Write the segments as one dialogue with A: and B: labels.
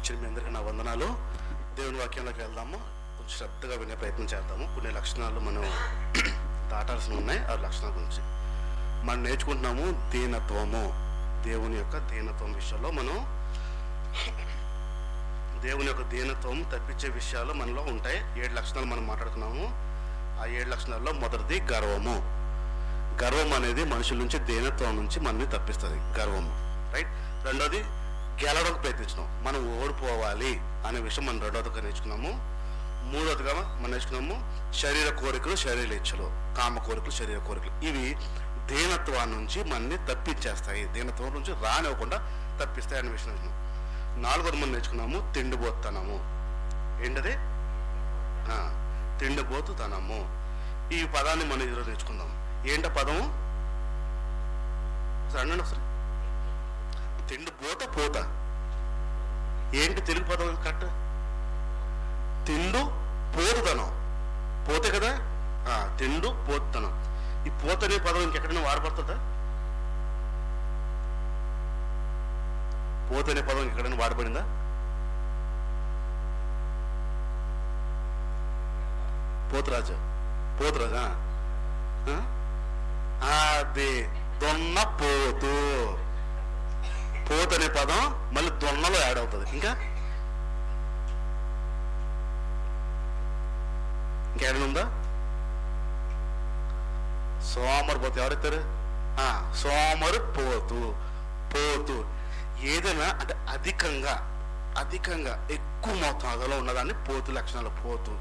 A: వచ్చిన మీ అందరికీ నా వందనాలు. దేవుని వాక్యంలోకి వెళ్దాము. కొంచెం శ్రద్ధగా వినే ప్రయత్నం చేద్దాము. కొన్ని లక్షణాలు మనం దాటాల్సి ఉన్నాయి. ఆ లక్షణాల గురించి మనం నేర్చుకుంటున్నాము. దీనత్వము, దేవుని యొక్క దీనత్వం విషయంలో మనం దేవుని యొక్క దీనత్వం తప్పించే విషయాలు మనలో ఉంటాయి. 7 లక్షణాలు మనం మాట్లాడుకున్నాము. ఆ 7 లక్షణాల్లో మొదటిది గర్వము. గర్వం అనేది మనుషుల నుంచి, దీనత్వం నుంచి మనల్ని తప్పిస్తుంది. గర్వము, రైట్. రెండోది గెలవడానికి ప్రయత్నించడం, మనం ఓడిపోవాలి అనే విషయం మనం రెండోదిగా నేర్చుకున్నాము. మూడోదిగా మనం నేర్చుకున్నాము శరీర కోరికలు, శరీర ఇచ్చలు, కామ కోరికలు, శరీర కోరికలు. ఇవి దీనత్వం నుంచి మనల్ని తప్పించేస్తాయి, దీనత్వం నుంచి రానివ్వకుండా తప్పిస్తాయి అనే విషయం నేర్చుకున్నాం. నాలుగోది మనం నేర్చుకున్నాము తిండిపోతనము. ఏంటది? తిండిపోతుతనము. ఈ పదాన్ని మనం ఈరోజు నేర్చుకుందాం. ఏంట పదము? అనండి ఒకసారి. తిండిపోత ఏంటి తెలుగు పదం కరెక్ట్? తిండు పోతుతనం, పోతే కదా. తిండు పోతుతనం. ఈ పోత అనే పదం ఇంకెక్కడైనా వాడబడుతుందా? పోత అనే పదం ఎక్కడైనా వాడబడిందా? పోతురాజు అది దొన్న పోతు. పోతు అనే పదం మళ్ళీ దొన్నలో యాడ్ అవుతుంది. ఇంకేమైనా ఉందా? సోమరు పోతు ఎవరెత్తారు? సోమరు పోతు. ఏదైనా అంటే అధికంగా ఎక్కువ మోతాదులో ఉన్నదాన్ని పోతు లక్షణాలు. పోతు,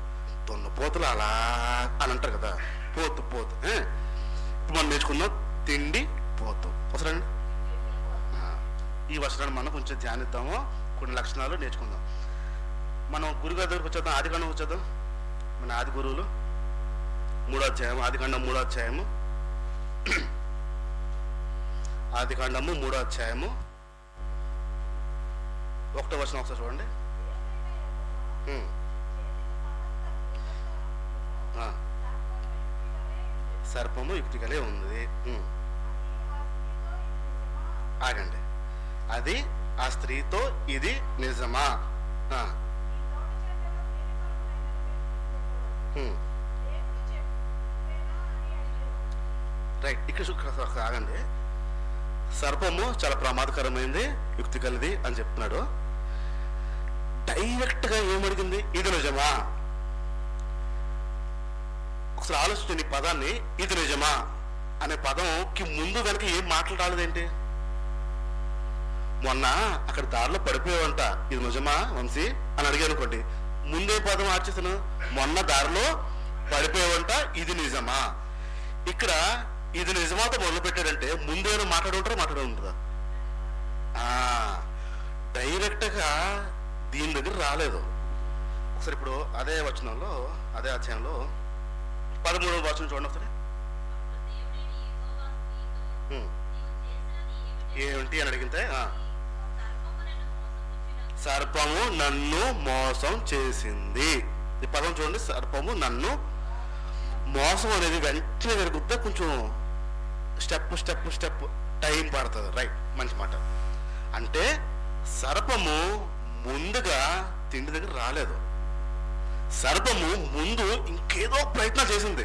A: దొన్న పోతులు అలా అని అంటారు కదా. పోతు ఇప్పుడు మనం నేర్చుకుందాం తిండి పోతు. వసరండి, ఈ వచనాన్ని మనం కొంచెం ధ్యానిద్దాము. కొన్ని లక్షణాలు నేర్చుకుందాం. మనం గురుగారి దగ్గరకు వచ్చేద్దాం. ఆదికాండం వచ్చేద్దాం. మన ఆది గురువులు 3వ అధ్యాయం, ఆదికాండం 3వ అధ్యాయము. ఆదికాండము 3వ అధ్యాయము 1వ వచనం ఒకసారి చూడండి. సర్పము యుక్తిగలే ఉంది. ఆగండి. అది ఆ స్త్రీతో ఇది నిజమా? రైట్. ఇక్కడ ఆగండి. సర్పము చాలా ప్రమాదకరమైంది, యుక్తి కలిది అని చెప్తున్నాడు. డైరెక్ట్ గా ఏమడిగింది? ఇది నిజమా? ఒకసారి ఆలోచించండి. ఈ పదాన్ని ఇది నిజమా అనే పదంకి ముందు వెనక ఏం మాటలు రాలేదేంటి? మొన్న అక్కడ దారిలో పడిపోయావంట, ఇది నిజమా వంశీ అని అడిగాను అనుకోండి, ముందే పదం మార్చేసాను. మొన్న దారిలో పడిపోయావంట, ఇది నిజమా. ఇక్కడ ఇది నిజమాతో మొదలు పెట్టాడంటే ముందేమో మాట్లాడుంటుందా? డైరెక్ట్ గా దీని దగ్గర రాలేదు. ఒకసారి ఇప్పుడు అదే వచనంలో, అదే అధ్యాయంలో 13వ వచనం చూడండి ఒకసారి. ఏమిటి అని అడిగితే, సర్పము నన్ను మోసం చేసింది. ఈ పదం చూడండి. సర్పము నన్ను మోసం అనేది వెంటనే జరుగుద్దా? కొంచెం స్టెప్ టైం పడుతుంది. రైట్, మంచి మాట. అంటే సర్పము ముందుగా తిండి దగ్గర రాలేదు. సర్పము ముందు ఇంకేదో ప్రయత్నం చేసింది,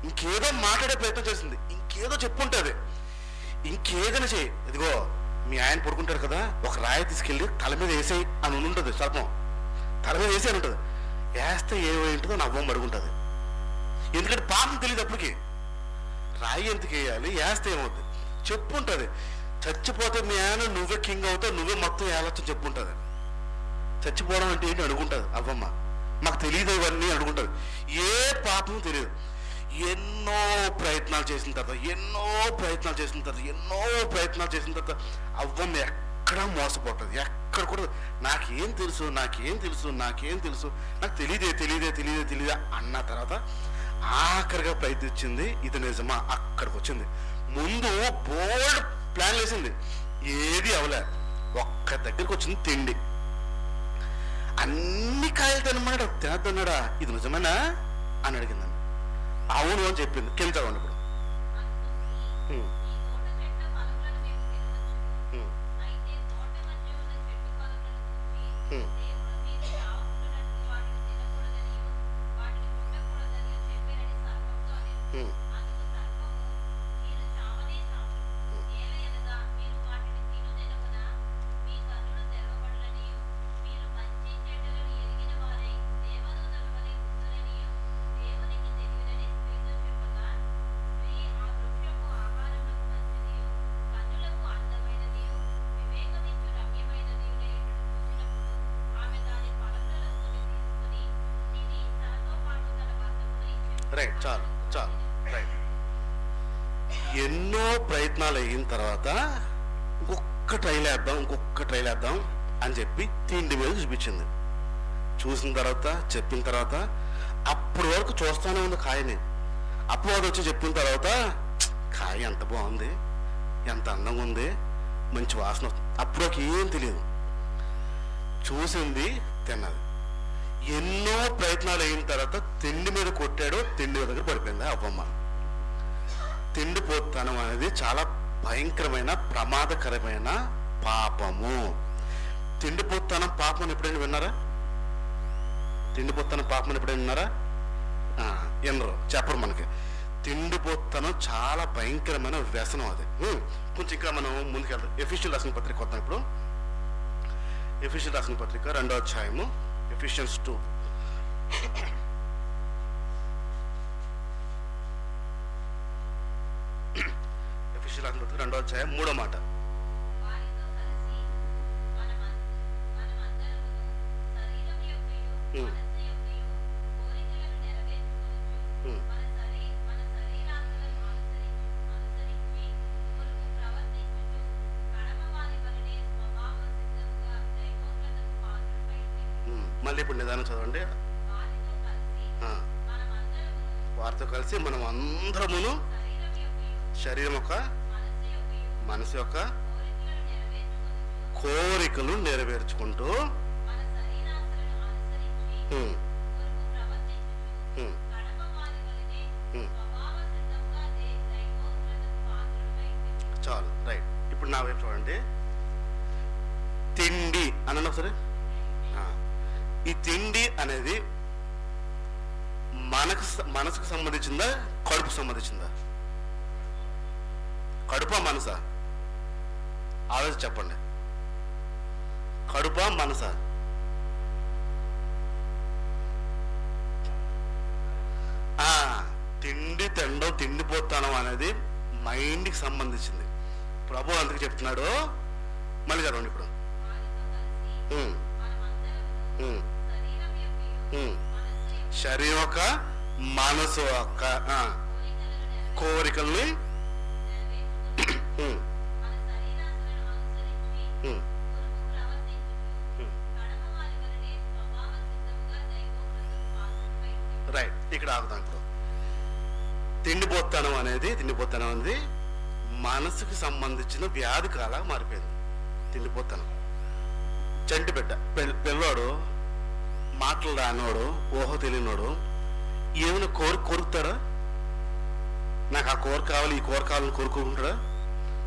A: ఇంకేదో మాట్లాడే ప్రయత్నం చేసింది, ఇంకేదో చెప్పుంటుంది. ఇంకేదైనా చేయి, ఇదిగో మీ ఆయన పడుకుంటారు కదా, ఒక రాయి తీసుకెళ్ళి తల మీద వేసేయి అని ఉంటుంది. సర్పం తల మీద వేసే అని ఉంటుంది. వేస్తే ఏమైంటుందో నా అవ్వం పడుకుంటుంది. ఎందుకంటే పాపం తెలియదు అప్పటికి. రాయి ఎందుకు వేయాలి, వేస్తే ఏమవుతుంది చెప్పుంటుంది. చచ్చిపోతే మీ ఆయన నువ్వే కింగ్ అవుతావు, నువ్వే మొత్తం వేయాలొచ్చని చెప్పుంటుంది. చచ్చిపోవడం అంటే ఏంటి అడుగుంటుంది అవ్వమ్మ. మాకు తెలియదు ఇవన్నీ అడుగుంటుంది. ఏ పాపం తెలియదు. ఎన్నో ప్రయత్నాలు చేసిన తర్వాత అవ్వమ్మ ఎక్కడ మోసపోతుంది. ఎక్కడ కూడా నాకేం తెలుసు నాకు తెలియదే అన్న తర్వాత ఆఖరిగా ప్రయత్నించింది ఇది నిజమా. అక్కడికి వచ్చింది. ముందు బోల్డ్ ప్లాన్ వేసింది, ఏది అవలే. ఒక్క దగ్గరికి వచ్చింది తిండి. అన్ని కాయలు తినద్దన్నాడా, ఇది నిజమేనా అని అడిగిందండి. అవును అని చెప్పింది. కింద చదవండి ఇప్పుడు. ఉమ్,
B: దేవుడు మీరు చావకుండునట్లు వాటిని తినకూడదనియు వాటిని ముట్టకూడదనియు చెప్పారని సర్పంతో అనెను.
A: ఉమ్,
B: అందుకు సర్పము, మీరు చావనే చావరు. ఏలయనగా మీరు వాటిని తినుదినమున మీ కన్నులు తెరవబడులనియు మీరు మంచి చెడ్డలను ఎరిగిన వారై దేవదూతల వలె ఉందురనియు దేవునికి తెలియనని స్త్రీతో చెప్పగా, స్త్రీ ఆ వృక్షము ఆహారమునకు మంచిదియు కన్నులకు అందమైనదియు వివేకమిచ్చు రమ్యమైనదియునైనట్లు చూచినప్పుడు ఆమె దాని ఫలములలో కొన్ని తీసుకుని తిని తనతో పాటు తన భర్తకును ఇచ్చెను.
A: రైట్, చాలు చాలు, రైట్. ఎన్నో ప్రయత్నాలు అయిన తర్వాత ఇంకొక ట్రైల్ వేద్దాం, ఇంకొక ట్రైల్ వేద్దాం అని చెప్పి తిండి మీద చూపించింది. చూసిన తర్వాత చెప్పిన తర్వాత అప్పటి వరకు చూస్తానే ఉంది కాయని. అప్పుడు అది వచ్చి చెప్పిన తర్వాత కాయ ఎంత బాగుంది, ఎంత అందంగా ఉంది, మంచి వాసన వస్తుంది. అప్పుడు ఏం తెలియదు. చూసింది, తిన్నది. ఎన్నో ప్రయత్నాలు అయిన తర్వాత తిండి మీద కొట్టాడు, తిండి దగ్గర పడిపోయింది అవ్వమ్మ. తిండిపోతనం అనేది చాలా భయంకరమైన ప్రమాదకరమైన పాపము. తిండిపోతనం పాపం ఎప్పుడైనా విన్నారా? తిండిపోతనం పాపం ఎప్పుడైనా విన్నారా? వినరు, చెప్పరు మనకి. తిండిపోతనం చాలా భయంకరమైన వ్యసనం అది. కొంచెం ఇంకా మనం ముందుకెళ్తాం. ఎఫీషియల్ రాసిన పత్రిక కొత్త ఇప్పుడు ఎఫీషియల్ రాసిన పత్రిక 2వ అధ్యాయము, ఎఫిషియన్స్ 2. ఎఫీషియల్ రాసిన పత్రిక 2వ అధ్యాయం 3వ మాట.
B: వారితో కలిసి మనమందరమును శరీరం యొక్కయు మనస్సు యొక్కయు కోరికలను నెరవేర్చుకొనుచు మన శరీరాశలను అనుసరించి పొరుగు ప్రవర్తించుచు కడమ వారి వలనే స్వభావ సిద్ధముగా దైవోగ్రతకు పాత్రులమై ఉండిరి.
A: మళ్ళీ ఇప్పుడు నిదానం చదవండి.
B: వారితో కలిసి
A: మనం అందరమును
B: శరీరం యొక్కయు
A: శరీరం యొక్క
B: మనస్సు యొక్కయు
A: మనసు యొక్క
B: కోరికలను
A: కోరికలు
B: నెరవేర్చుకొనుచు
A: నెరవేర్చుకుంటూ
B: మన శరీరాశలను అనుసరించి
A: ఉమ్,
B: పొరుగు ప్రవర్తించుచు
A: ఉమ్,
B: కడమ వారి వలనే
A: ఉమ్.
B: స్వభావ సిద్ధముగా దైవోగ్రతకు పాత్రులమై ఉండిరి.
A: చాలు, రైట్. ఇప్పుడు నా వైపు చూడండి. తిండి అనండి ఒకసారి. ఈ తిండి అనేది మనసుకు సంబంధించిందా, కడుపుకు సంబంధించిందా? కడుపా మనసా? ఆలోచించి చెప్పండి. కడుపా మనసా? తిండి తినడం, తిండిపోతానం అనేది మైండ్కి సంబంధించింది. ప్రభు అందుకు చెప్తున్నాడు. మళ్ళీ చదవండి ఇప్పుడు.
B: వారితో కలిసి
A: ఉమ్,
B: మనమందరమును
A: ఉమ్,
B: శరీరం యొక్కయు
A: ఉమ్.
B: మనస్సు యొక్కయు
A: శరీరం యొక్క మనసు యొక్క
B: కోరికలను
A: కోరికల్ని
B: నెరవేర్చుకొనుచు
A: ఉమ్,
B: మన శరీరాశలను అనుసరించి
A: ఉమ్,
B: పొరుగు ప్రవర్తించుచు
A: ఉమ్.
B: కడమ వారి వలనే స్వభావ సిద్ధముగా దైవోగ్రతకు పాత్రులమై ఉండిరి.
A: రైట్, ఇక్కడ ఆగుతాం ఇప్పుడు. తిండిపోతానం అనేది మనసుకు సంబంధించిన వ్యాధి కాలాగా మారిపోయింది. తిండిపోతానం. చంటి బిడ్డ పిల్లోడు, మాటలు రానోడు, ఊహ తెలియనోడు ఏమైనా కోరుకుతాడా? నాకు ఆ కూర కావాలి, ఈ కూర కావాలని కోరుకుంటాడా?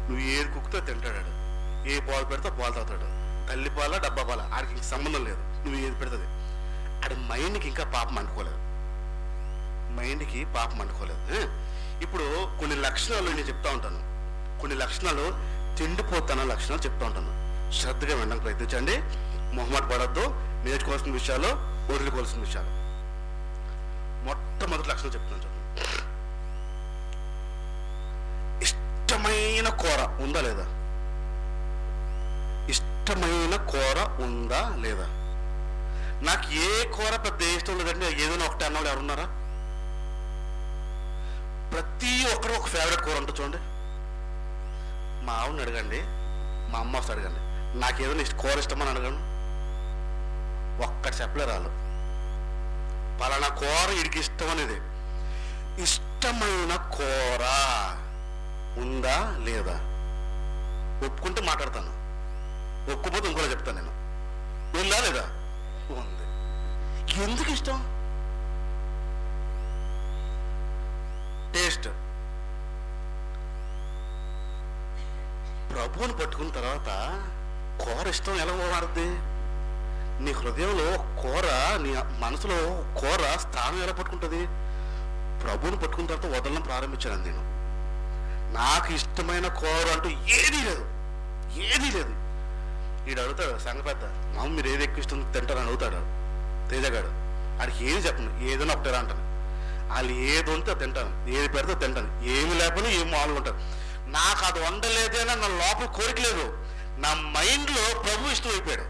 A: నువ్వు ఏది కుక్కుతో తింటాడు. ఏ పాలు పెడితే పాలు తాగుతాడు. తల్లి పాల, డబ్బా పాల, ఆడికి ఇంక సంబంధం లేదు. నువ్వు ఏది పెడుతుంది. ఆడి మైండ్కి ఇంకా పాపం అంటుకోలేదు. మైండ్కి పాపం అంటుకోలేదు. ఇప్పుడు కొన్ని లక్షణాలు నేను చెప్తా ఉంటాను. కొన్ని లక్షణాలు, తిండిపోతాన లక్షణాలు చెప్తా ఉంటాను. శ్రద్ధగా వినడానికి ప్రయత్నించండి. మొహమాట పడద్దు. నేర్చుకోవాల్సిన విషయాలు, వదులుకోవాల్సిన విషయాలు. మొట్టమొదటి లక్షణం చెప్తున్నాను చూడండి. ఇష్టమైన కూర ఉందా లేదా? ఇష్టమైన కూర ఉందా లేదా? నాకు ఏ కూర పెద్ద ఇష్టం లేదంటే ఏదైనా ఒకటి అన్నవాళ్ళు ఎవరున్నారా? ప్రతి ఒక్కరు ఒక ఫేవరెట్ కూర ఉంటుంది చూడండి. మా ఆవిడని అడగండి, మా అమ్మ వస్తే అడగండి, నాకు ఏదైనా కూర ఇష్టమని అడగండి, ఒక్కటి చెప్పలేరు వాళ్ళు. పలానా కూర వీడికి ఇష్టం అనేది. ఇష్టమైన కూర ఉందా లేదా? ఒప్పుకుంటే మాట్లాడతాను, ఒప్పుకోపోతే ఇంకోలా చెప్తాను నేను. ఉందా లేదా? ఉంది. ఎందుకు ఇష్టం? టేస్ట్. ప్రభువుని పట్టుకున్న తర్వాత కూర ఇష్టం ఎలా మారుద్ది? నీ హృదయంలో కూర, నీ మనసులో కూర స్థానం ఎలా పట్టుకుంటుంది? ప్రభువుని పట్టుకున్న తర్వాత వదలడం ప్రారంభించాను నేను. నాకు ఇష్టమైన కూర అంటూ ఏదీ లేదు, ఏదీ లేదు. వీడు అడుగుతాడు సంగ పెద్ద, మామ మీరు ఏది ఎక్కువ ఇష్టం తింటారని అడుగుతాడు తేజగాడు. ఆడికి ఏది చెప్పను, ఏదైనా ఒకటేరా అంటాను. వాళ్ళు ఏది ఉంటే తింటాను, ఏది పెడితే తింటాను, ఏమి లేకపోతే ఏమి మామూలుగా ఉంటాను. నాకు అది వండలేదేనా నా లోపల కోరిక లేదు. నా మైండ్లో ప్రభు ఇష్టం అయిపోయాడు.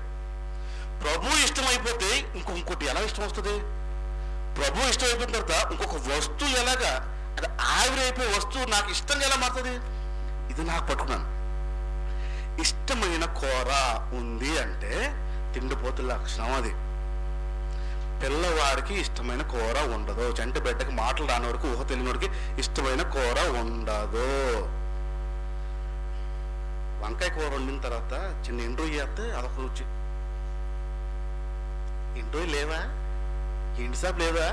A: ప్రభు ఇష్టం అయిపోతే ఇంకోటి ఎలా ఇష్టం వస్తుంది? ప్రభు ఇష్టం అయిపోయిన తర్వాత ఇంకొక వస్తువు ఎలాగా అది ఆవిరైపోయే వస్తువు నాకు ఇష్టంగా ఎలా మారుతుంది? ఇది నాకు పట్టుకున్నాను. ఇష్టమైన కూర ఉంది అంటే తిండిపోతుల లక్షణం అది. పిల్లవాడికి ఇష్టమైన కూర ఉండదు. చంటి బిడ్డకి మాటలు రానివాడికి, ఊహ తెలియనివాడికి ఇష్టమైన కూర ఉండదు. వంకాయ కూర వండిన తర్వాత చిన్న ఎండ్రు చేస్తే అదొక రుచి. ఎండ్రు లేవా, ఎండు సాపు లేవా,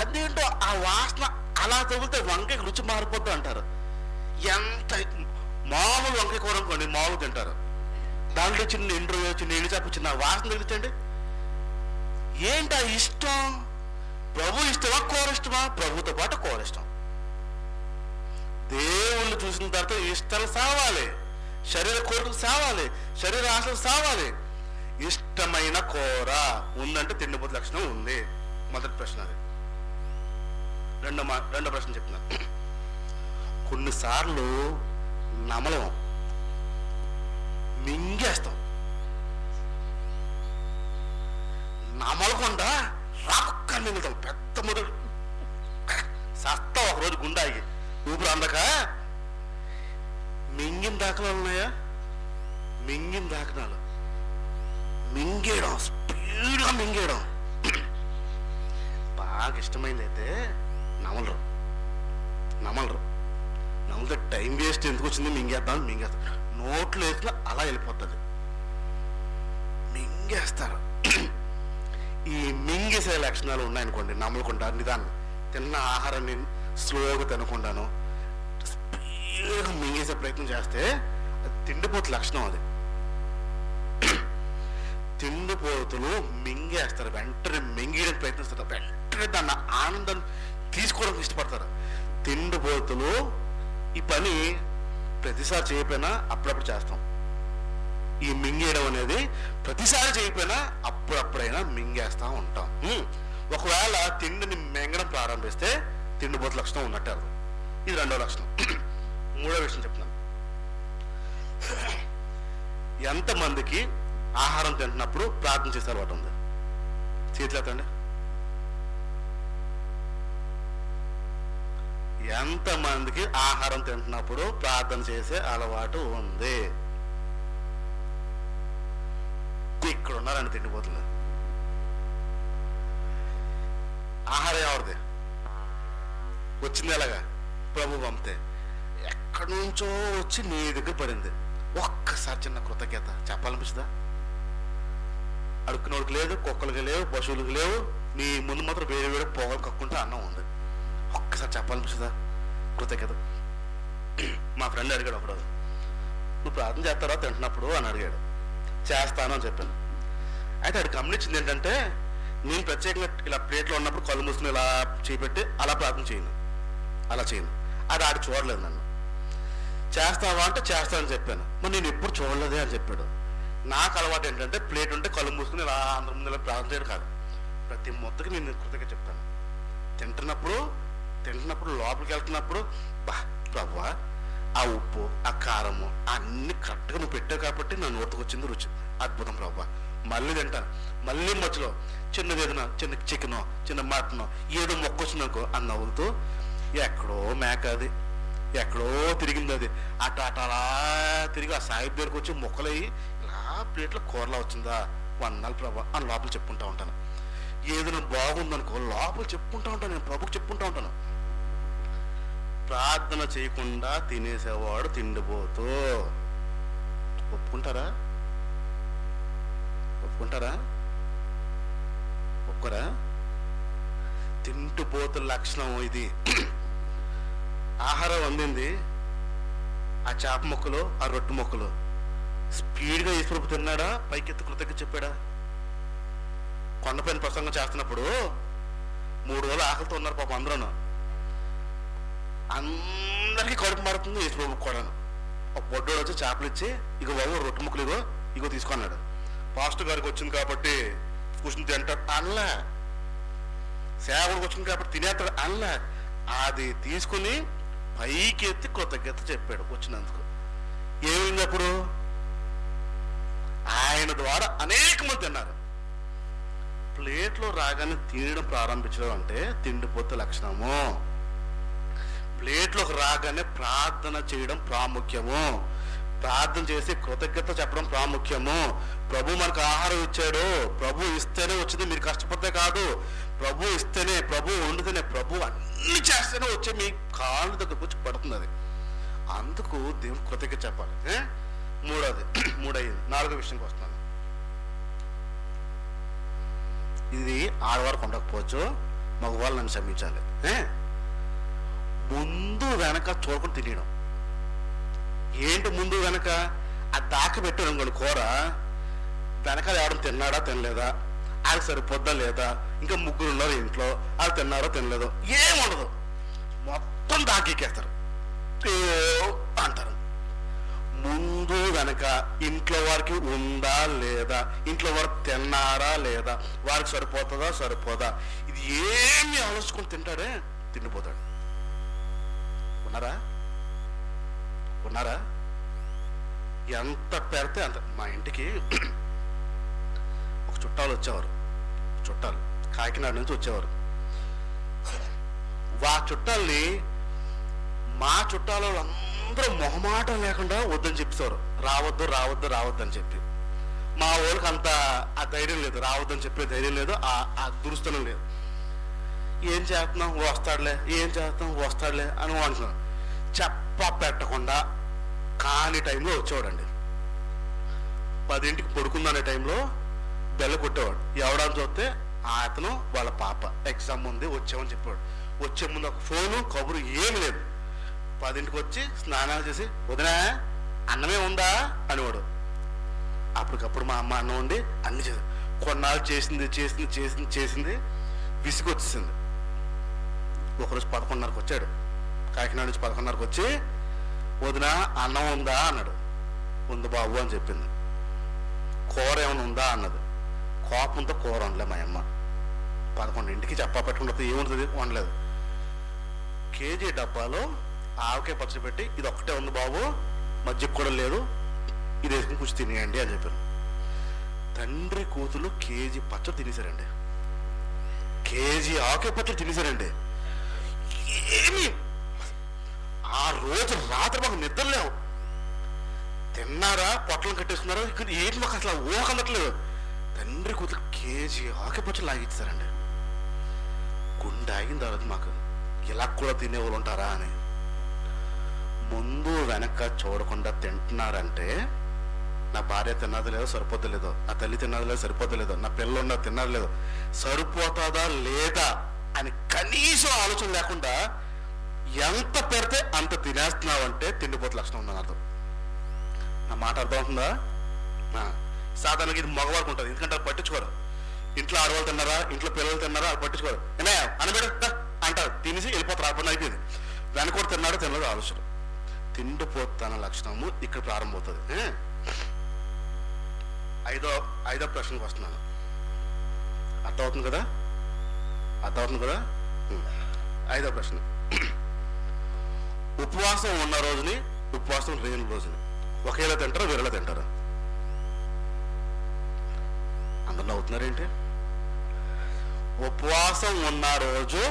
A: అదేంటో ఆ వాసన అలా తగిలితే వంకాయకి రుచి మారిపోద్దు అంటారు. ఎంత మామూలు వంకాయ కూర అనుకోండి మామూలు తింటారు, దాంట్లో చిన్న ఎండ్రు, చిన్న ఎండు చాపు, చిన్న వాసన తగిలించండి. ఏంటి ఆ ఇష్టం? ప్రభు ఇష్టమా కూర ఇష్టమా? ప్రభుతో పాటు కూర ఇష్టం. దేవుణ్ణి చూసిన తర్వాత ఇష్టాలు సావాలి, శరీర కోరికలు సావాలి, శరీర ఆశలు సావాలి. ఇష్టమైన కూర ఉందంటే తిండిపోతు లక్షణం ఉంది. మొదటి ప్రశ్న అది. రెండో ప్రశ్న చెప్తున్నా. కొన్నిసార్లు నమలం మింగేస్తాం. నమలకుండా రాక్క మింగుతాం. పెద్ద మొదలు సస్తా ఒకరోజు గుండాగి ఊపిరి అందక. మింగిన దాఖలాలు ఉన్నాయా? మింగిన దాఖలాలు మింగేయడం, స్పీడ్గా మింగేయడం. బాగా ఇష్టమైంది అయితే నమలరు. నమలితే టైం వేస్ట్ ఎందుకు వచ్చింది, మింగేస్తాం. నోట్లు వేసిన అలా వెళ్ళిపోతుంది, మింగేస్తారు. ఈ మింగేసే లక్షణాలు ఉన్నాయనుకోండి, నమ్మలకుండా నిదానం తిన్న ఆహారాన్ని స్లోగా తినకుండాను స్పీడ్గా మింగేసే ప్రయత్నం చేస్తే అది తిండిపోతు లక్షణం. అది తిండిపోతులు మింగేస్తారు, వెంటనే మింగేయడానికి ప్రయత్నిస్తారు, వెంటనే దాన్ని ఆనందం తీసుకోవడానికి ఇష్టపడతారు. తిండిపోతులు ఈ పని ప్రతిసారి చేయకపోయినా అప్పుడప్పుడు చేస్తాం. ఈ మింగేయడం అనేది ప్రతిసారి చేయకపోయినా అప్పుడప్పుడైనా మింగేస్తూ ఉంటాం. ఒకవేళ తిండిని మింగడం ప్రారంభిస్తే తిండిపోతు లక్షణం ఉన్నట్టు అర్థం. ఇది రెండో లక్షణం. మూడో విషయం చెప్తున్నాను. ఎంతమందికి ఆహారం తింటున్నప్పుడు ప్రార్థన చేసే అలవాటు ఉంది? చేతులు ఎత్తండి. ఎంతమందికి ఆహారం తింటున్నప్పుడు ప్రార్థన చేసే అలవాటు ఉంది? ఇక్కడ ఉన్నారండి తిండిపోతుంది. ఆహారం ఎవరిది? వచ్చింది ఎలాగా? ప్రభు పంపితే. ఎక్కడి నుంచో వచ్చి నీ దగ్గర పడింది. ఒక్కసారి చిన్న కృతజ్ఞత చెప్పాలనిపిస్తుందా? అడుక్కునోడికి లేదు, కుక్కలకి లేవు, పశువులకి లేవు, నీ ముందు మాత్రం వేరే వేరే పొగలు కక్కుంటే అన్నం ఉంది. ఒక్కసారి చెప్పాలనిపిస్తుందా కృతజ్ఞత? మా ఫ్రెండ్ అడిగాడు ఒకరోజు, నువ్వు ప్రార్థన చేస్తారా తింటున్నప్పుడు అని అడిగాడు. చేస్తాను అని చెప్పాను. అయితే అది గమనించింది ఏంటంటే, నేను ప్రత్యేకంగా ఇలా ప్లేట్లో ఉన్నప్పుడు కళ్ళు మూసుకుని ఇలా చేపెట్టి అలా ప్రార్థన చేయను, అలా చేయను. అది ఆడి చూడలేదు నన్ను. చేస్తావా అంటే చేస్తానని చెప్పాను. మరి నేను ఎప్పుడు చూడలేదే అని చెప్పాడు. నాకు అలవాటు ఏంటంటే ప్లేట్ ఉంటే కళ్ళు మూసుకుని ఇలా అందరి ముందు ఇలా ప్రార్థన చేయడం కాదు, ప్రతి ముద్దకి నేను కృతజ్ఞత చెప్తాను. తింటున్నప్పుడు లోపలికి వెళ్తున్నప్పుడు, బా ప్రభువా ఆ ఉప్పు, ఆ కారము అన్ని కరెక్ట్గా నువ్వు పెట్టావు కాబట్టి నా నోటికి వచ్చింది రుచి, అద్భుతం ప్రభువా. మళ్ళీ తింటాను. మళ్ళీ మధ్యలో చిన్నది ఏదైనా, చిన్న చికెనో చిన్న మటనో ఏదో మొక్క వచ్చిందనుకో అని నవ్వుతూ, ఎక్కడో మేక అది, ఎక్కడో తిరిగింది అది, అటు అలా తిరిగి ఆ సాహిబ్ దగ్గరకు వచ్చి మొక్కలయ్యి ఇలా ప్లేట్లో కూరలా వచ్చిందా, వందనాలు ప్రభా అని లోపల చెప్పుకుంటా ఉంటాను. ఏదైనా బాగుందనుకో లోపల చెప్పుకుంటా ఉంటాను, నేను ప్రభుకి చెప్పుకుంటా ఉంటాను. ప్రార్థన చేయకుండా తినేసేవాడు తిండిపోతూ. ఒప్పుకుంటారా? ఒప్పుకోరా? తిండిపోతు లక్షణం ఇది. ఆహారం అందింది, ఆ చేప మొక్కలు, ఆ రొట్టె మొక్కలు స్పీడ్గా ఈశ్వరపు తిన్నాడా? పైకెత్తి కృతజ్ఞత చెప్పాడా? కొండపైన ప్రసంగం చేస్తున్నప్పుడు 3 రోజులు ఆకలితో ఉన్నారు పాపం అందరూ. అందరికీ కడుపు మారుతుంది, యేసు ప్రభు కూడాను. ఒక పొడ్డోడు వచ్చి చేపలు ఇచ్చి, ఇగో బాబు రొట్టె ముక్కలు ఇగో తీసుకున్నాడు. పాస్టర్ గారికి వచ్చింది కాబట్టి కూర్చుని తింటాడు అనలా, సేవకుడికి వచ్చింది కాబట్టి తినేస్తాడు అనలా. అది తీసుకుని పైకి ఎత్తి కృతజ్ఞత చెప్పాడు వచ్చినందుకు. ఏమైంది అప్పుడు? ఆయన ద్వారా అనేక మంది తిన్నారు. ప్లేట్లో రాగానే తినడం ప్రారంభించడం అంటే తిండిపోతే లక్షణము. ప్లేట్లోకి రాగానే ప్రార్థన చేయడం ప్రాముఖ్యము. ప్రార్థన చేసి కృతజ్ఞత చెప్పడం ప్రాముఖ్యము. ప్రభు మనకు ఆహారం ఇచ్చాడు, ప్రభు ఇస్తేనే వచ్చింది, మీరు కష్టపడితే కాదు. ప్రభు ఇస్తేనే, ప్రభు వండితేనే, ప్రభు అన్ని చేస్తేనే వచ్చి మీ కాళ్ళ దగ్గరకు వచ్చి పడుతుంది అది. అందుకు దేవుని కృతజ్ఞత చెప్పాలి. మూడోది 3 అయ్యింది. 4వ విషయంకి వస్తున్నాను. ఇది ఆడవారికి ఉండకపోవచ్చు, మగవాళ్ళు నన్ను క్షమించాలి. ముందు వెనక చూడకుండా తినడం. ఏంటి ముందు వెనక? ఆ దాకా పెట్టాడు అనుకోండి కూర, వెనకాల ఎవడం తిన్నాడా తినలేదా, అది సరిపోద్దా లేదా, ఇంకా 3 ఉన్నారు ఇంట్లో, అది తిన్నారో తినలేదో ఏముండదు, మొత్తం దాకెక్కేస్తారు అంటారు. ముందు వెనక ఇంట్లో వారికి ఉందా లేదా, ఇంట్లో వారు తిన్నారా లేదా, వారికి సరిపోతుందా సరిపోదా, ఇది ఏమి ఆలోచించుకొని తింటాడే తిండిపోతాడు. ఉన్నారా? ఉన్నారా? ఎంత పెడితే అంత. మా ఇంటికి ఒక చుట్టాలు వచ్చేవారు, చుట్టాలు కాకినాడ నుంచి వచ్చేవారు. చుట్టాలని మా చుట్టాలు అందరూ మొహమాటం లేకుండా వద్దని చెప్పేవారు. రావద్దు రావద్దు రావద్దు అని చెప్పి. మా వాళ్ళకి అంత ఆ ధైర్యం లేదు, రావద్దని చెప్పే ధైర్యం లేదు, ఆ దురుస్తనం లేదు. ఏం చేస్తున్నాం, వస్తాడులే, ఏం చేస్తాం, వస్తాడులే అని అంటున్నాం. చెప్ప పెట్టకుండా కాని టైంలో వచ్చేవాడండి. 10ంటికి పడుకుందనే టైంలో బెల్ల కొట్టేవాడు. ఎవడని చూస్తే అతను వాళ్ళ పాప ఎగ్జామ్ ఉంది వచ్చామని చెప్పాడు. వచ్చే ముందు ఒక ఫోను కబురు ఏమి లేదు. 10ంటికి వచ్చి స్నానాలు చేసి వదినా అన్నమే ఉందా అనేవాడు. అప్పటికప్పుడు మా అమ్మ అన్నం వండి అన్ని చేసి కొన్నాళ్ళు చేసింది చేసింది చేసింది చేసింది విసిగి వచ్చేసింది. ఒకరోజు 11:30కి వచ్చాడు. కాకినాడ నుంచి 11:30కి వచ్చి వదినా అన్నం ఉందా అన్నాడు. ఉంది బాబు అని చెప్పింది. కూర ఏమైనా ఉందా అన్నది. కోపంతో కూర వండలే మా అమ్మ. 11ంటికి చెప్పా పెట్టుకుంటే ఏముంటుంది, వండలేదు. కేజీ డబ్బాలో ఆవకాయ పచ్చడి పెట్టి ఇది ఒక్కటే ఉంది బాబు, మజ్జిగ కూడా లేదు, ఇది వేసుకుని కూర్చొని తినేయండి అని చెప్పాను. తండ్రి కూతురు కేజీ పచ్చడి తినేశారండి. కేజీ ఆవకాయ పచ్చడి తినేశారండి. ఏమి ఆ రోజు రాత్రి మాకు నిద్ర లేవు. తిన్నారా, పొట్టలు కట్టేసుకున్నారా, ఇక్కడ ఏంటి మాకు అసలు ఊహకందట్లేదు. తండ్రి కూతురు కేజీ ఆవకాయ పచ్చడి లాగిచ్చారండి. గుండె ఆగింది ఆ రోజు మాకు, ఇలా కూడా తినేవాళ్ళు ఉంటారా అని. ముందు వెనక చూడకుండా తింటున్నారంటే నా భార్య తిన్నది లేదో సరిపోతా లేదో, నా తల్లి తిన్నది లేదో సరిపోతా లేదో, నా పిల్లలు ఉన్నది తిన్నది లేదో, సరిపోతుందా లేదా అని కనీసం ఆలోచన లేకుండా ఎంత పెడితే అంత తినేస్తున్నావంటే తిండిపోతే లక్షణం ఉందని అర్థం. నా మాట అర్థం అవుతుందా? సాధారణంగా ఇది మగవారికి ఉంటుంది, ఎందుకంటే అది పట్టించుకోరు. ఇంట్లో ఆడవాళ్ళు తిన్నారా, ఇంట్లో పిల్లలు తిన్నారా అది పట్టించుకోరు. ఏమే అనబెడు అంటారు, తినేసి వెళ్ళిపోతారు, అర్థం అయిపోయింది. వెనకూడ తిన్నాడో తినలేదు ఆలోచన. తిండిపోతున్న లక్షణము ఇక్కడ ప్రారంభమవుతుంది. ఐదో ప్రశ్నకు వస్తున్నాను. అర్థమవుతుంది కదా? అర్థమవుతుంది కదా? 5వ ప్రశ్న. ఉపవాసం ఉన్న రోజుని ఉపవాసం లేని రోజుని ఒకేలా తింటారా, వేరేలా తింటారా? అందరూ అవుతున్నారేంటి? ఉపవాసం ఉన్న రోజు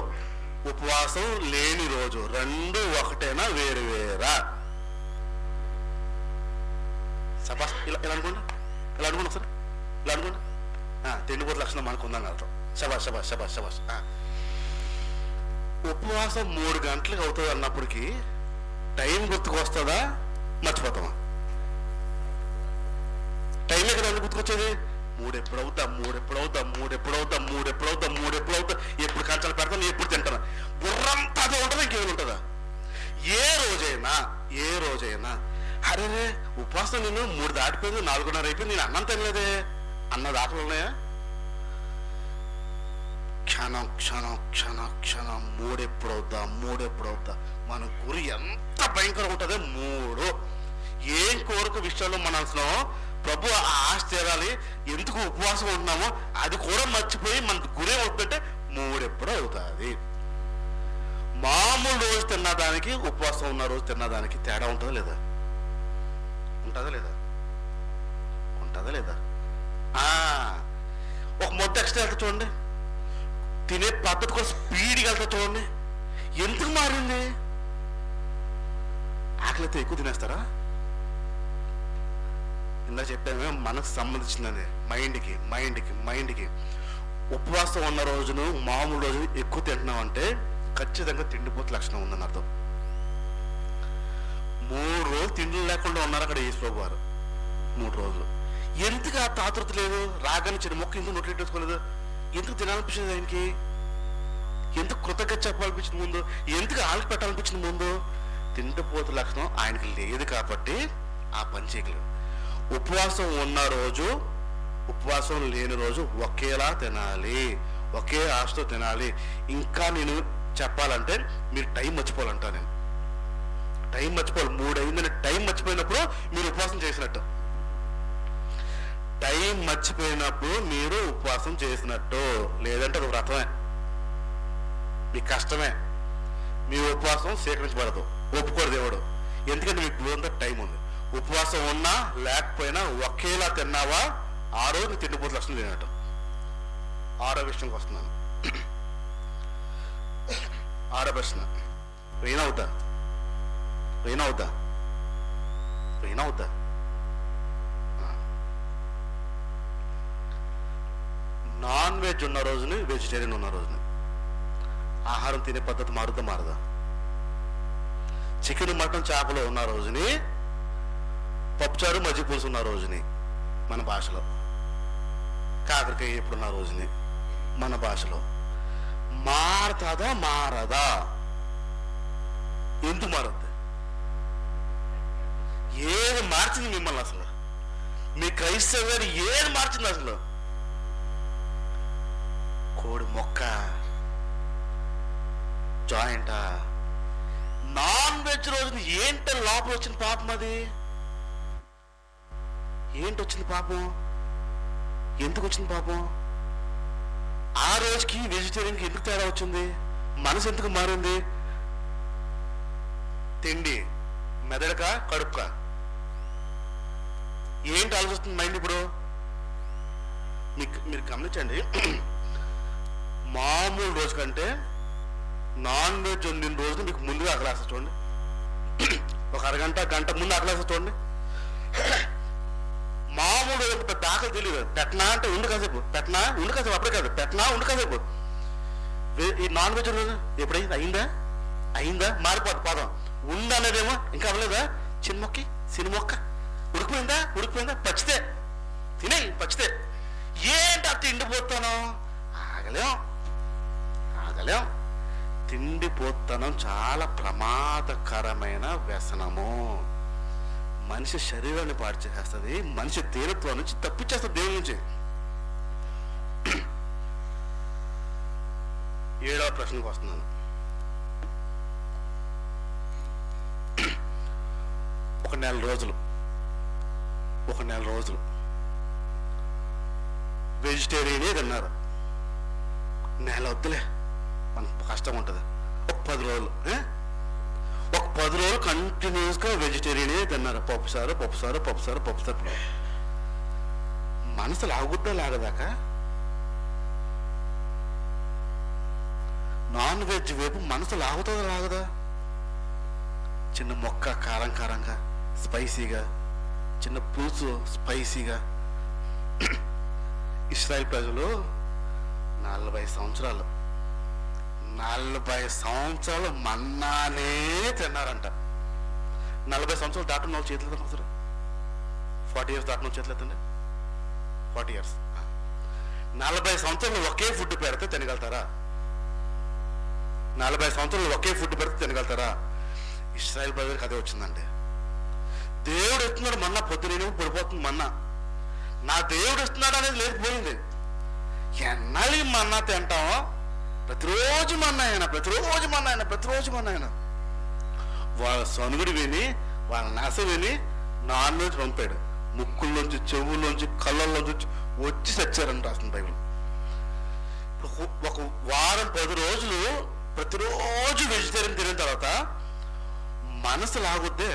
A: ఉపవాసం లేని రోజు రెండు ఒకటేనా, వేరు వేరా? సపాస్ ఇలా అనుకోండి, ఇలా అనుకోండి సార్, ఇలా అనుకోండి. తిండిపోతే లక్షణం మనకు ఉందని అర్థం. శబాష్ శబాష్ శబాష్ శబాష్. ఉపవాసం 3 గంటలకు అవుతుంది అన్నప్పటికీ టైం గుర్తుకు వస్తుందా, మర్చిపోతామా? టైం ఎక్కడ గుర్తుకొచ్చేది? 3 ఎప్పుడవుతా, 3 ఎప్పుడవుతా, 3 ఎప్పుడవుతా, 3 ఎప్పుడవుతా, 3 ఎప్పుడవుతా, ఎప్పుడు కంచాలు పెడతాను, ఎప్పుడు తింటాను, బుర్రంతా అదే ఉంటుందా, ఇంకేమైనా ఉంటుందా? ఏ రోజైనా అరే ఉపవాసం నేను 3 దాటిపోయింది, 4:30 అయిపోయింది, నేను అన్నం తినలేదే అన్న దాఖలు ఉన్నాయా? క్షణం క్షణం క్షణం క్షణం మూడెప్పుడవుతా మన గురి ఎంత భయంకరంగా ఉంటుందో మూడు. ఏం కోరిక విషయంలో మన అసలు ప్రభు ఆ ఆశ తీరాలి, ఎందుకు ఉపవాసం ఉంటున్నామో అది కూడా మర్చిపోయి మన గురి అవుతుంటే మూడెప్పుడు అవుతుంది. మామూలు రోజు తిన్నదానికి ఉపవాసం ఉన్న రోజు తిన్నదానికి తేడా ఉంటుందా లేదా? ఉంటుందా లేదా? ఉంటుందా లేదా? ఒక మొత్తం ఎక్స్ట్రా వెళ్తా చూడండి, తినే పద్ధతి కూడా స్పీడ్గా వెళ్తా చూడండి. ఎందుకు మారింది? ఆకలితో ఎక్కువ తినేస్తారా? ఇందా చెప్పామే మనకు సంబంధించిందని, మైండ్కి ఉపవాసం ఉన్న రోజును మామూలు రోజు ఎక్కువ తింటున్నాం అంటే ఖచ్చితంగా తిండిపోతే లక్షణం ఉందని అర్థం. 3 రోజులు తిండి లేకుండా ఉన్నారు అక్కడ యేసు ప్రభు వారు. 3 రోజులు ఎందుకు ఆ తాతృత లేదు? రాగానే చిన్న మొక్క ఎందుకు నోట్లు పెట్టుకోలేదు? ఎందుకు తినాలనిపించింది ఆయనకి? ఎందుకు కృతజ్ఞత చెప్పాలనిపించింది ముందు? ఎందుకు ఆలకు పెట్టాలనిపించింది ముందు? తిండిపోతే లక్షణం ఆయనకి లేదు కాబట్టి ఆ పని చేయగలరు. ఉపవాసం ఉన్న రోజు ఉపవాసం లేని రోజు ఒకేలా తినాలి, ఒకే ఆశతో తినాలి. ఇంకా నేను చెప్పాలంటే మీరు టైం మర్చిపోవాలంట. నేను టైం మర్చిపోవాలి. 3 అయిందని టైం మర్చిపోయినప్పుడు మీరు ఉపవాసం చేసినట్టు. టైం మర్చిపోయినప్పుడు మీరు ఉపవాసం చేసినట్టు. లేదంటే అది వ్రతమే, మీ కష్టమే. మీ ఉపవాసం స్వీకరించబడదు, ఒప్పుకోడు దేవుడు. ఎందుకంటే మీకు అంతా టైం ఉంది. ఉపవాసం ఉన్నా లేకపోయినా ఒకేలా తిన్నావా ఆ రోజు తిండిపోతే లక్షణం లేనట్టు. 6వ విషయంకి వస్తున్నాను. 6వ ప్రశ్న, రైనవుతా నాన్ వెజ్ ఉన్న రోజుని, వెజిటేరియన్ ఉన్న రోజుని ఆహారం తినే పద్ధతి మారదా? చికెన్ మటన్ చేపలు ఉన్న రోజుని, పప్పుచారు మజ్జిగ పులుసు ఉన్న రోజుని మన భాషలో, కాకరకాయ ఎప్పుడున్న రోజుని మన భాషలో మారదా? ఎందుకు మారద్దు? ఏది మార్చింది మిమ్మల్ని అసలు? మీ క్రైస్తవ గారు ఏది మార్చింది అసలు? కోడి మొక్క, జాయింటా? నాన్ వెజ్ రోజున ఏంట లోపల వచ్చిన పాపం? అది ఏంటి వచ్చింది పాపం? ఎందుకు వచ్చింది పాపం? ఆ రోజుకి వెజిటేరియన్కి ఎందుకు తేడా వచ్చింది? మనసు ఎందుకు మారింది? తిండి మెదడుక కడుపుక? ఏంటి ఆలోచిస్తుంది మైండ్ ఇప్పుడు? మీరు గమనించండి, మామూలు రోజు కంటే నాన్ వెజ్ వండిన రోజున మీకు ముందుగా ఆకలేస్తా చూడండి. ఒక గంట ముందు ఆకలేస్తా చూడండి. మామూలు రోజు పెద్ద ఆకలి తెలియదు. పెట్టనా అంటే ఉండు కాసేపు, అప్పుడే కాదు, ఉండు కాసేపు. ఈ నాన్ వెజ్ రోజు ఎప్పుడైంది? అయిందా మారిపోద్ది పదం. ఉండు అనేదేమో ఇంకా అవ్వలేదా? సినిమొక్క ఉడికిపోయిందా? పచ్చితే ఏంటి ఆ తిండిపోతాను? ఆగలేం. తిండిపోతానం చాలా ప్రమాదకరమైన వ్యసనము. మనిషి శరీరాన్ని పాడు చేసేస్తుంది, మనిషి దేవత్వం నుంచి తప్పించేస్తుంది, దేవుడి నుంచి. 7వ ప్రశ్నకు వస్తున్నాను. ఒక నెల రోజులు వెజిటేరియనే తిన్నారు. నెల వద్దులే, మనకు కష్టం ఉంటుంది. ఒక 10 రోజులు కంటిన్యూస్గా వెజిటేరియనే తిన్నారు. పప్పుసారు. మనసు లాగుద్దా లాగదాకా? నాన్ వెజ్ వైపు మనసు లాగుతుందా లాగదా? చిన్న మొక్క కారంగా, స్పైసీగా, చిన్న పులుసు స్పైసీగా. ఇశ్రాయేల్ ప్రజలు 40 సంవత్సరాలు మన్నానే తిన్నారంట. 40 సంవత్సరాలు దాటున్న వాళ్ళు చేతులు ఎత్తండి. 40 years దాటిన చేతులు ఎత్తండి. 40 years. 40 సంవత్సరాలు ఒకే ఫుడ్ పెడితే తినగలుగుతారా? 40 సంవత్సరాలు ఒకే ఫుడ్ పెడితే తినగలుగుతారా? ఇశ్రాయేల్ ప్రజలకు అదే వచ్చిందండి. దేవుడు ఇస్తున్నాడు మన్నా, పొద్దునేమో పడిపోతుంది మన్నా. నా దేవుడు ఇస్తున్నాడు అనేది లేదు, పోయింది. ఎన్నాళ్ళు మన్నా తింటామో ప్రతిరోజు మన ఆయన వాళ్ళ సనుగుడు విని వాళ్ళ నాశ విని నాన్న నుంచి పంపాడు. ముక్కుల్లోంచి, చెవుల్లోంచి, కళ్ళల్లోంచి వచ్చి చచ్చారని రాస్తుంది బైబిల్. ఒక వారం 10 రోజులు ప్రతిరోజు వెజిటేరియన్ తినిన తర్వాత మనసు లాగొద్దే.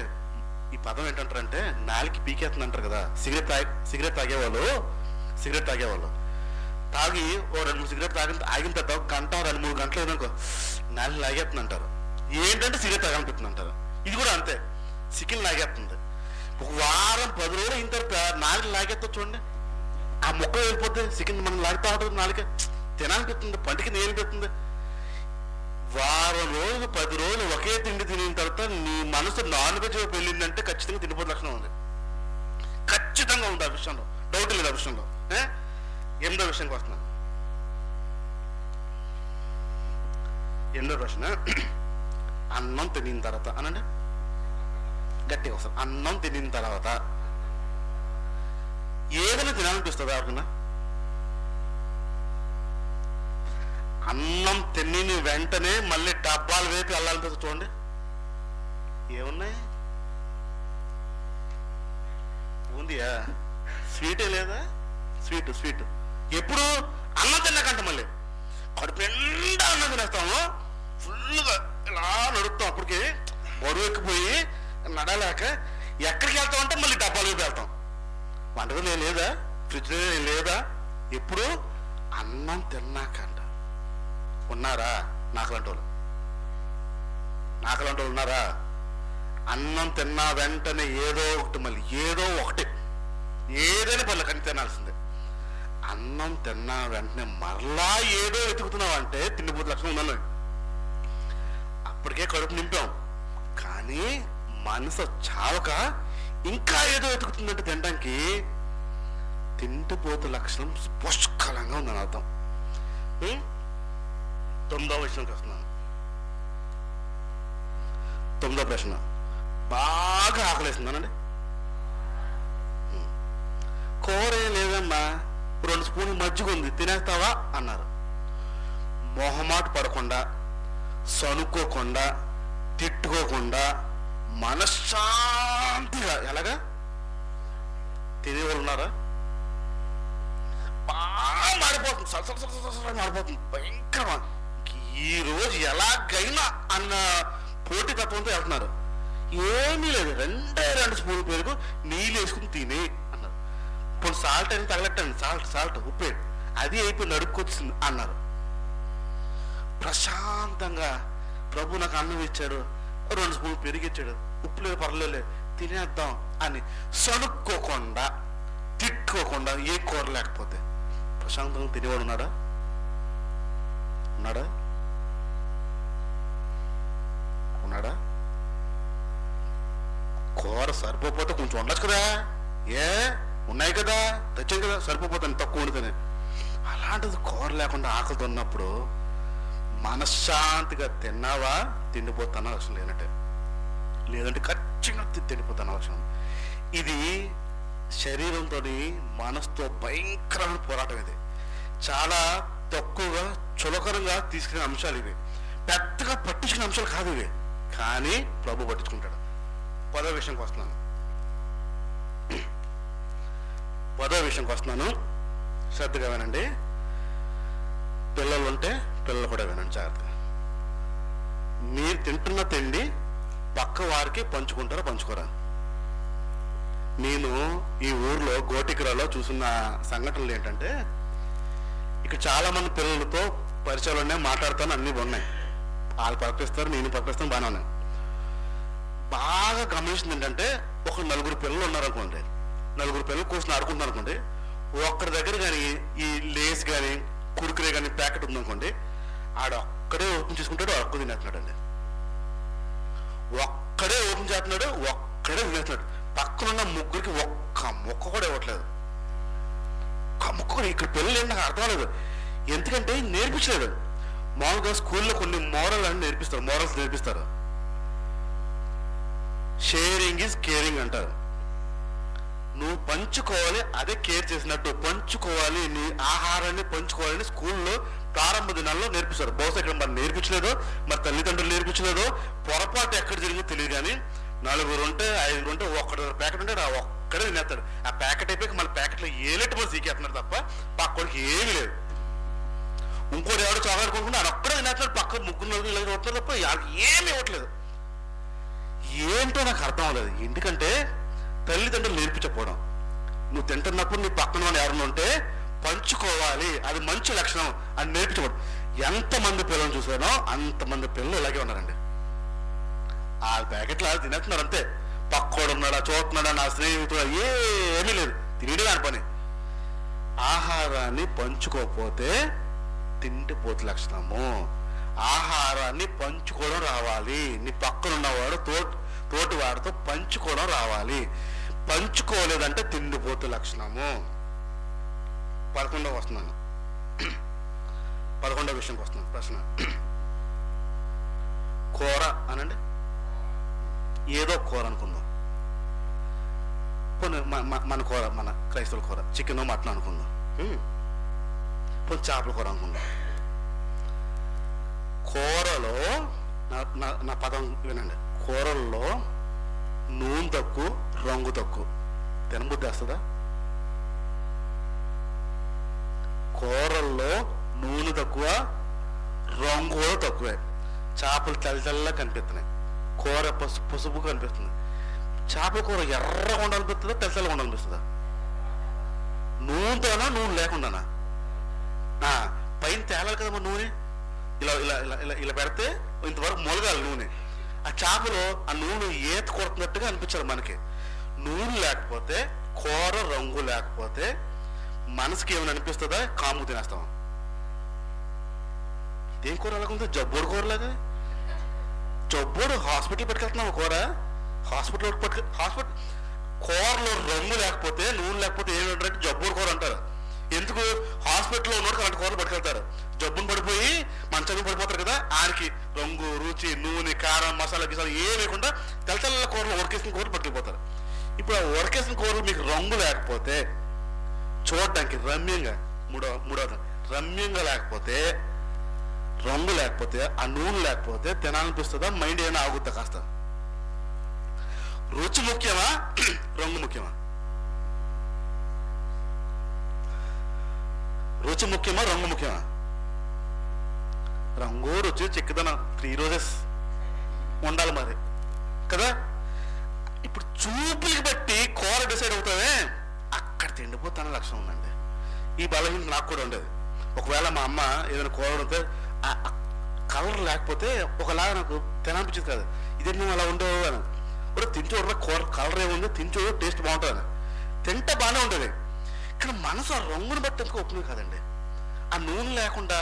A: ఈ పదం ఏంటంటారంటే నాలుగు పీకేస్తుంది అంటారు కదా. సిగరెట్ తాగేవాళ్ళు తాగి ఓ 2-3 సిగరెట్ ఆగిన తర్వాత గంట 2-3 గంటలు ఏదనుకో నాలుగు లాగేస్తుంది అంటారు. ఏంటంటే సిగరెట్ తాగనిపిస్తుంది అంటారు. ఇది కూడా అంతే, సికిల్ లాగేస్తుంది. ఒక వారం 10 రోజులు అయిన తర్వాత నాలుగు లాగేస్తా చూడండి, ఆ మొక్క వెళ్ళిపోతే సికిల్ మనం లాగుతూ ఉంటుంది. నాలుగే తినాలనిపిస్తుంది, పంటికి నేర్పిస్తుంది. వారం రోజులు 10 రోజులు ఒకే తిండి తినిన తర్వాత నీ మనసు నాన్ వెజ్ వెళ్ళిందంటే ఖచ్చితంగా తిండిపోతే లక్షణం ఉంది, ఖచ్చితంగా ఉంది. ఆ విషయంలో డౌట్ లేదు. ఆ విషయంలో 8వ విషయానికి వస్తున్నాను. 8వ ప్రశ్న, అన్నం తినిన తర్వాత అనండి గట్టిగా వస్తారు. అన్నం తినిన తర్వాత ఏదైనా తినాలనిపిస్తుంది ఎవరికన్నా? అన్నం తిని వెంటనే మళ్ళీ డబ్బాలు వేపి వెళ్ళాలనిపిస్తుంది చూడండి. ఏమున్నాయి? ఉందియా? స్వీటే లేదా? స్వీట్ ఎప్పుడు? అన్నం తిన్నాకంట మళ్ళీ కడుపు నిండా అన్నం తినేస్తాము, ఫుల్గా ఇలా నడుపుతాం. అప్పటికి బరువు ఎక్కిపోయి నడలేక ఎక్కడికి వెళ్తాం అంటే మళ్ళీ డబ్బాలు వేపి వెళ్తాం. వంటగది లేదా, ఫ్రిడ్జ్ లేదా? ఎప్పుడు? అన్నం తిన్నాకంట. ఉన్నారా నాకులాంటి వాళ్ళు ఉన్నారా? అన్నం తిన్నా వెంటనే ఏదో ఒకటి, మళ్ళీ ఏదో ఒకటి, ఏదైనా పర్లేదు కానీ తినాల్సిందే. అన్నం తిన్నా వెంటనే మరలా ఏదో వెతుకుతున్నావు అంటే తిండిపోతే లక్షణం ఉండాలి. అప్పటికే కడుపు నింపాం కానీ మనసు చావక ఇంకా ఏదో వెతుకుతుందంటే తినడానికి తిండిపోతే లక్షణం పుష్కలంగా ఉందని అర్థం. 9వ విషయానికి వస్తున్నాను. 9వ ప్రశ్న, బాగా ఆకలేస్తుందనండి. కూర లేదమ్మా, 2 స్పూన్లు మజ్జిగ ఉంది తినేస్తావా అన్నారు. మొహమాట పడకుండా, సనుక్కోకుండా, తిట్టుకోకుండా మనశ్శాంతిగా ఎలాగా తినేవాళ్ళు ఉన్నారా? బాగా మాడిపోతుంది, సరసర మాడిపోతుంది, భయంకరమా. ఈ రోజు ఎలాగైనా అన్న పోటీ తత్వంతో వెళ్తున్నారు. ఏమీ లేదు, 2 స్పూన్లు పెరుగు నీళ్ళు వేసుకుని తినే అన్నారు. ఇప్పుడు సాల్ట్ అని తగలెట్టండి, సాల్ట్ ఉప్పే, అది అయిపోయి నడుక్కొచ్చింది అన్నారు. ప్రశాంతంగా ప్రభు నాకు అన్నం ఇచ్చాడు, 2 స్పూన్లు పెరుగు ఇచ్చాడు, ఉప్పు లేదు పర్లేదు తినేద్దాం అని సనుక్కోకుండా, తిట్టుకోకుండా, ఏ కూర లేకపోతే ప్రశాంతంగా తినేవాడు ఉన్నాడా? కూర సరిపోతే కొంచెం ఉండొచ్చు కదా, ఉన్నాయి కదా, తెచ్చాను కదా, సరిపోతాను తక్కువ వండుతానే. అలాంటిది కూర లేకుండా ఆకలితో ఉన్నప్పుడు మనశ్శాంతిగా తిన్నావా తిండిపోతున్నా లక్షణం లేదంటే ఖచ్చితంగా తిండిపోతున్న లక్షణం. ఇది శరీరంతో మనసుతో భయంకరమైన పోరాటం. ఇది చాలా తక్కువగా చులకరంగా తీసుకునే అంశాలు ఇవి, పెద్దగా పట్టించుకునే అంశాలు కాదు ఇవి, కానీ ప్రభు పట్టించుకుంటాడు. 10వ విషయంకి వస్తున్నాను. శ్రద్ధగా వినండి. పిల్లలు ఉంటే పిల్లలు కూడా వినండి జాగ్రత్తగా. మీరు తింటున్న తిండి పక్క వారికి పంచుకోరా? నేను ఈ ఊర్లో గోటికరాలో చూసిన సంఘటనలు ఏంటంటే, ఇక్కడ చాలా మంది పిల్లలతో పరిచయాలు ఉన్నాయి, మాట్లాడతాను, అన్నీ ఉన్నాయి. వాళ్ళు ప్రకటిస్తారు, నేను ప్రకటిస్తాను, బాగానే ఉన్నాయి. బాగా గమనించింది ఏంటంటే, ఒక 4 పిల్లలు ఉన్నారనుకోండి, 4 పిల్లలు కూర్చొని ఆడుకుంటున్నారు అనుకోండి, ఒక్కడి దగ్గర కానీ ఈ లేస్ కానీ కురుకురే కానీ ప్యాకెట్ ఉందనుకోండి, ఒక్కడే ఓపెన్ చేసుకుంటాడు, ఒక్క తినేస్తున్నాడు. ఒక్కడే ఓపెన్ చేస్తున్నాడు, ఒక్కడే తినేస్తున్నాడు. పక్కనున్న 3కి ఒక్క మొక్క కూడా ఇవ్వట్లేదు. ఒక్క మొక్క కూడా. ఇక్కడ పిల్లలు ఏంటి నాకు అర్థం లేదు, ఎందుకంటే నేర్పించలేదు. మామూలుగా స్కూల్లో కొన్ని మోరల్స్ నేర్పిస్తారు. షేరింగ్ ఈజ్ కేరింగ్ అంటారు. నువ్వు పంచుకోవాలి, అదే కేర్ చేసినట్టు పంచుకోవాలి, నీ ఆహారాన్ని పంచుకోవాలని స్కూల్లో ప్రారంభ దినాల్లో నేర్పిస్తారు. బహుశా ఇక్కడ మరి నేర్పించలేదో, మరి తల్లిదండ్రులు నేర్పించలేదో, పొరపాటు ఎక్కడ జరిగిందో తెలియదు. కానీ 4 ఉంటే 5 ఉంటే ఒక్కడు ప్యాకెట్ ఉంటే ఒక్కడే తినేస్తాడు. ఆ ప్యాకెట్ అయిపోయి మళ్ళీ ప్యాకెట్లో ఏలెట్టు మంది సీకేస్తున్నారు తప్ప పక్కోడికి ఏమీ లేదు. ఇంకోటి ఎవడో చాక్లెట్ కొనుక్కుంటే అది ఒక్కడే తినేస్తున్నాడు, పక్క ముగ్గురు ఇలా కొడుతున్నారు తప్ప ఏమీ ఇవ్వట్లేదు. ఏంటో నాకు అర్థం అవ్వలేదు. ఎందుకంటే తల్లిదండ్రులు నేర్పించకపోవడం. నువ్వు తింటున్నప్పుడు నీ పక్కన వాళ్ళు ఎవరైనా ఉంటే పంచుకోవాలి, అది మంచి లక్షణం అని నేర్పించకూడదు. ఎంతమంది పిల్లలు చూసానో అంతమంది పిల్లలు ఇలాగే ఉన్నారండి. ఆ ప్యాకెట్లు అది తినేస్తున్నారు అంతే. పక్కోడు ఉన్నాడా, చూస్తున్నాడా, నా స్నేహితుడు, ఏమీ లేదు, తినేది దాని పని. ఆహారాన్ని పంచుకోకపోతే తిండిపోతు లక్షణము. ఆహారాన్ని పంచుకోవడం రావాలి. నీ పక్కన ఉన్నవాడు తోటి వాడితో పంచుకోవడం రావాలి. పంచుకోలేదంటే తిండిపోతు లక్షణము. 11వ వస్తున్నాను, 11వ విషయంకి వస్తున్నాను. ప్రశ్న, కూర అనండి, ఏదో కూర అనుకుందాం. కొన్ని మన కూర, మన క్రైస్తవుల కూర చికెన్ మటన్ అనుకుందాం, కొన్ని చేపల కూర అనుకుందాం. కూరలో నా పదం వినండి, కూరల్లో నూనె తక్కువ, రంగు తక్కువ, తినబుద్ధి వస్తుందా? కూరల్లో నూనె తక్కువ, రంగు కూడా తక్కువే. చేపలు తెల్లగా కనిపిస్తున్నాయి, కూర పసుపు కనిపిస్తుంది. చేపల కూర ఎర్రగా ఉండాలనిపిస్తుందా, తెల్లగా ఉండాలనిపిస్తుందా? నూనెతోనా, నూనె లేకుండానా? పైన తేలాలి కదా మరి నూనె. ఇలా ఇలా ఇలా ఇలా ఇలా పెడితే ఇంతవరకు మొలగాలి నూనె. ఆ చేపలో ఆ నూనె ఈత కొడుతున్నట్టుగా అనిపించాలి మనకి. నూనె లేకపోతే, కూర రంగు లేకపోతే మనసుకి ఏమైనా అనిపిస్తుందా? కాము తినేస్తాం. ఇదేం కూర అలాగుంది, జబ్బోడు కూరలాగా. జబ్బోడు హాస్పిటల్ పట్టుకెళ్తున్నావు కూర, హాస్పిటల్ కూరలో రంగు లేకపోతే, నూనె లేకపోతే ఏమంటారంటే జబ్బోడు కూర అంటారు. ఎందుకు? హాస్పిటల్లో ఉన్నోడు అలాంటి కూరలు పట్టుకెళ్తారు. జబ్బును పడిపోయి మంచాన్ని పడిపోతారు కదా, ఆయనకి రంగు, రుచి, నూనె, కారం, మసాలా గిసాలు ఏం లేకుండా తెల్ల కూరలు, ఉడకేసిన కూరలు పట్టుకుపోతారు. ఇప్పుడు ఆ ఉడకేసిన కూరలు మీకు రంగు లేకపోతే, చూడటానికి రమ్యంగా, మూడవది రమ్యంగా లేకపోతే, రంగు లేకపోతే, ఆ నూనె లేకపోతే తినాలనిపిస్తుందా? మైండ్ ఏమైనా ఆగుద్దా కాస్త? రుచి ముఖ్యమా, రంగు ముఖ్యమా? రుచి ముఖ్యమా, రంగు ముఖ్యమా? రంగు, రుచి, చిక్కదనం 3 రోజెస్ ఉండాలి మరి కదా. ఇప్పుడు చూపులకి బట్టి కూర డిసైడ్ అవుతావే, అక్కడ తిండిపోతాన లక్షణం ఉందండి. ఈ బలహీనత నాకు కూడా ఉండేది. ఒకవేళ మా అమ్మ ఏదైనా కూర ఉంటే కలర్ లేకపోతే ఒకలాగా నాకు తినాలనిపించింది కదా, ఇదే నువ్వు అలా ఉండవు అని. ఇప్పుడు తింటూ కూర కలర్ ఏముంది, తింటూ టేస్ట్ బాగుంటుంది, తింటే బాగానే ఉంటుంది. కానీ మనసు ఆ రంగుని బట్టి ఎందుకు ఒప్పుతుంది కదండి. ఆ నూనె లేకుండా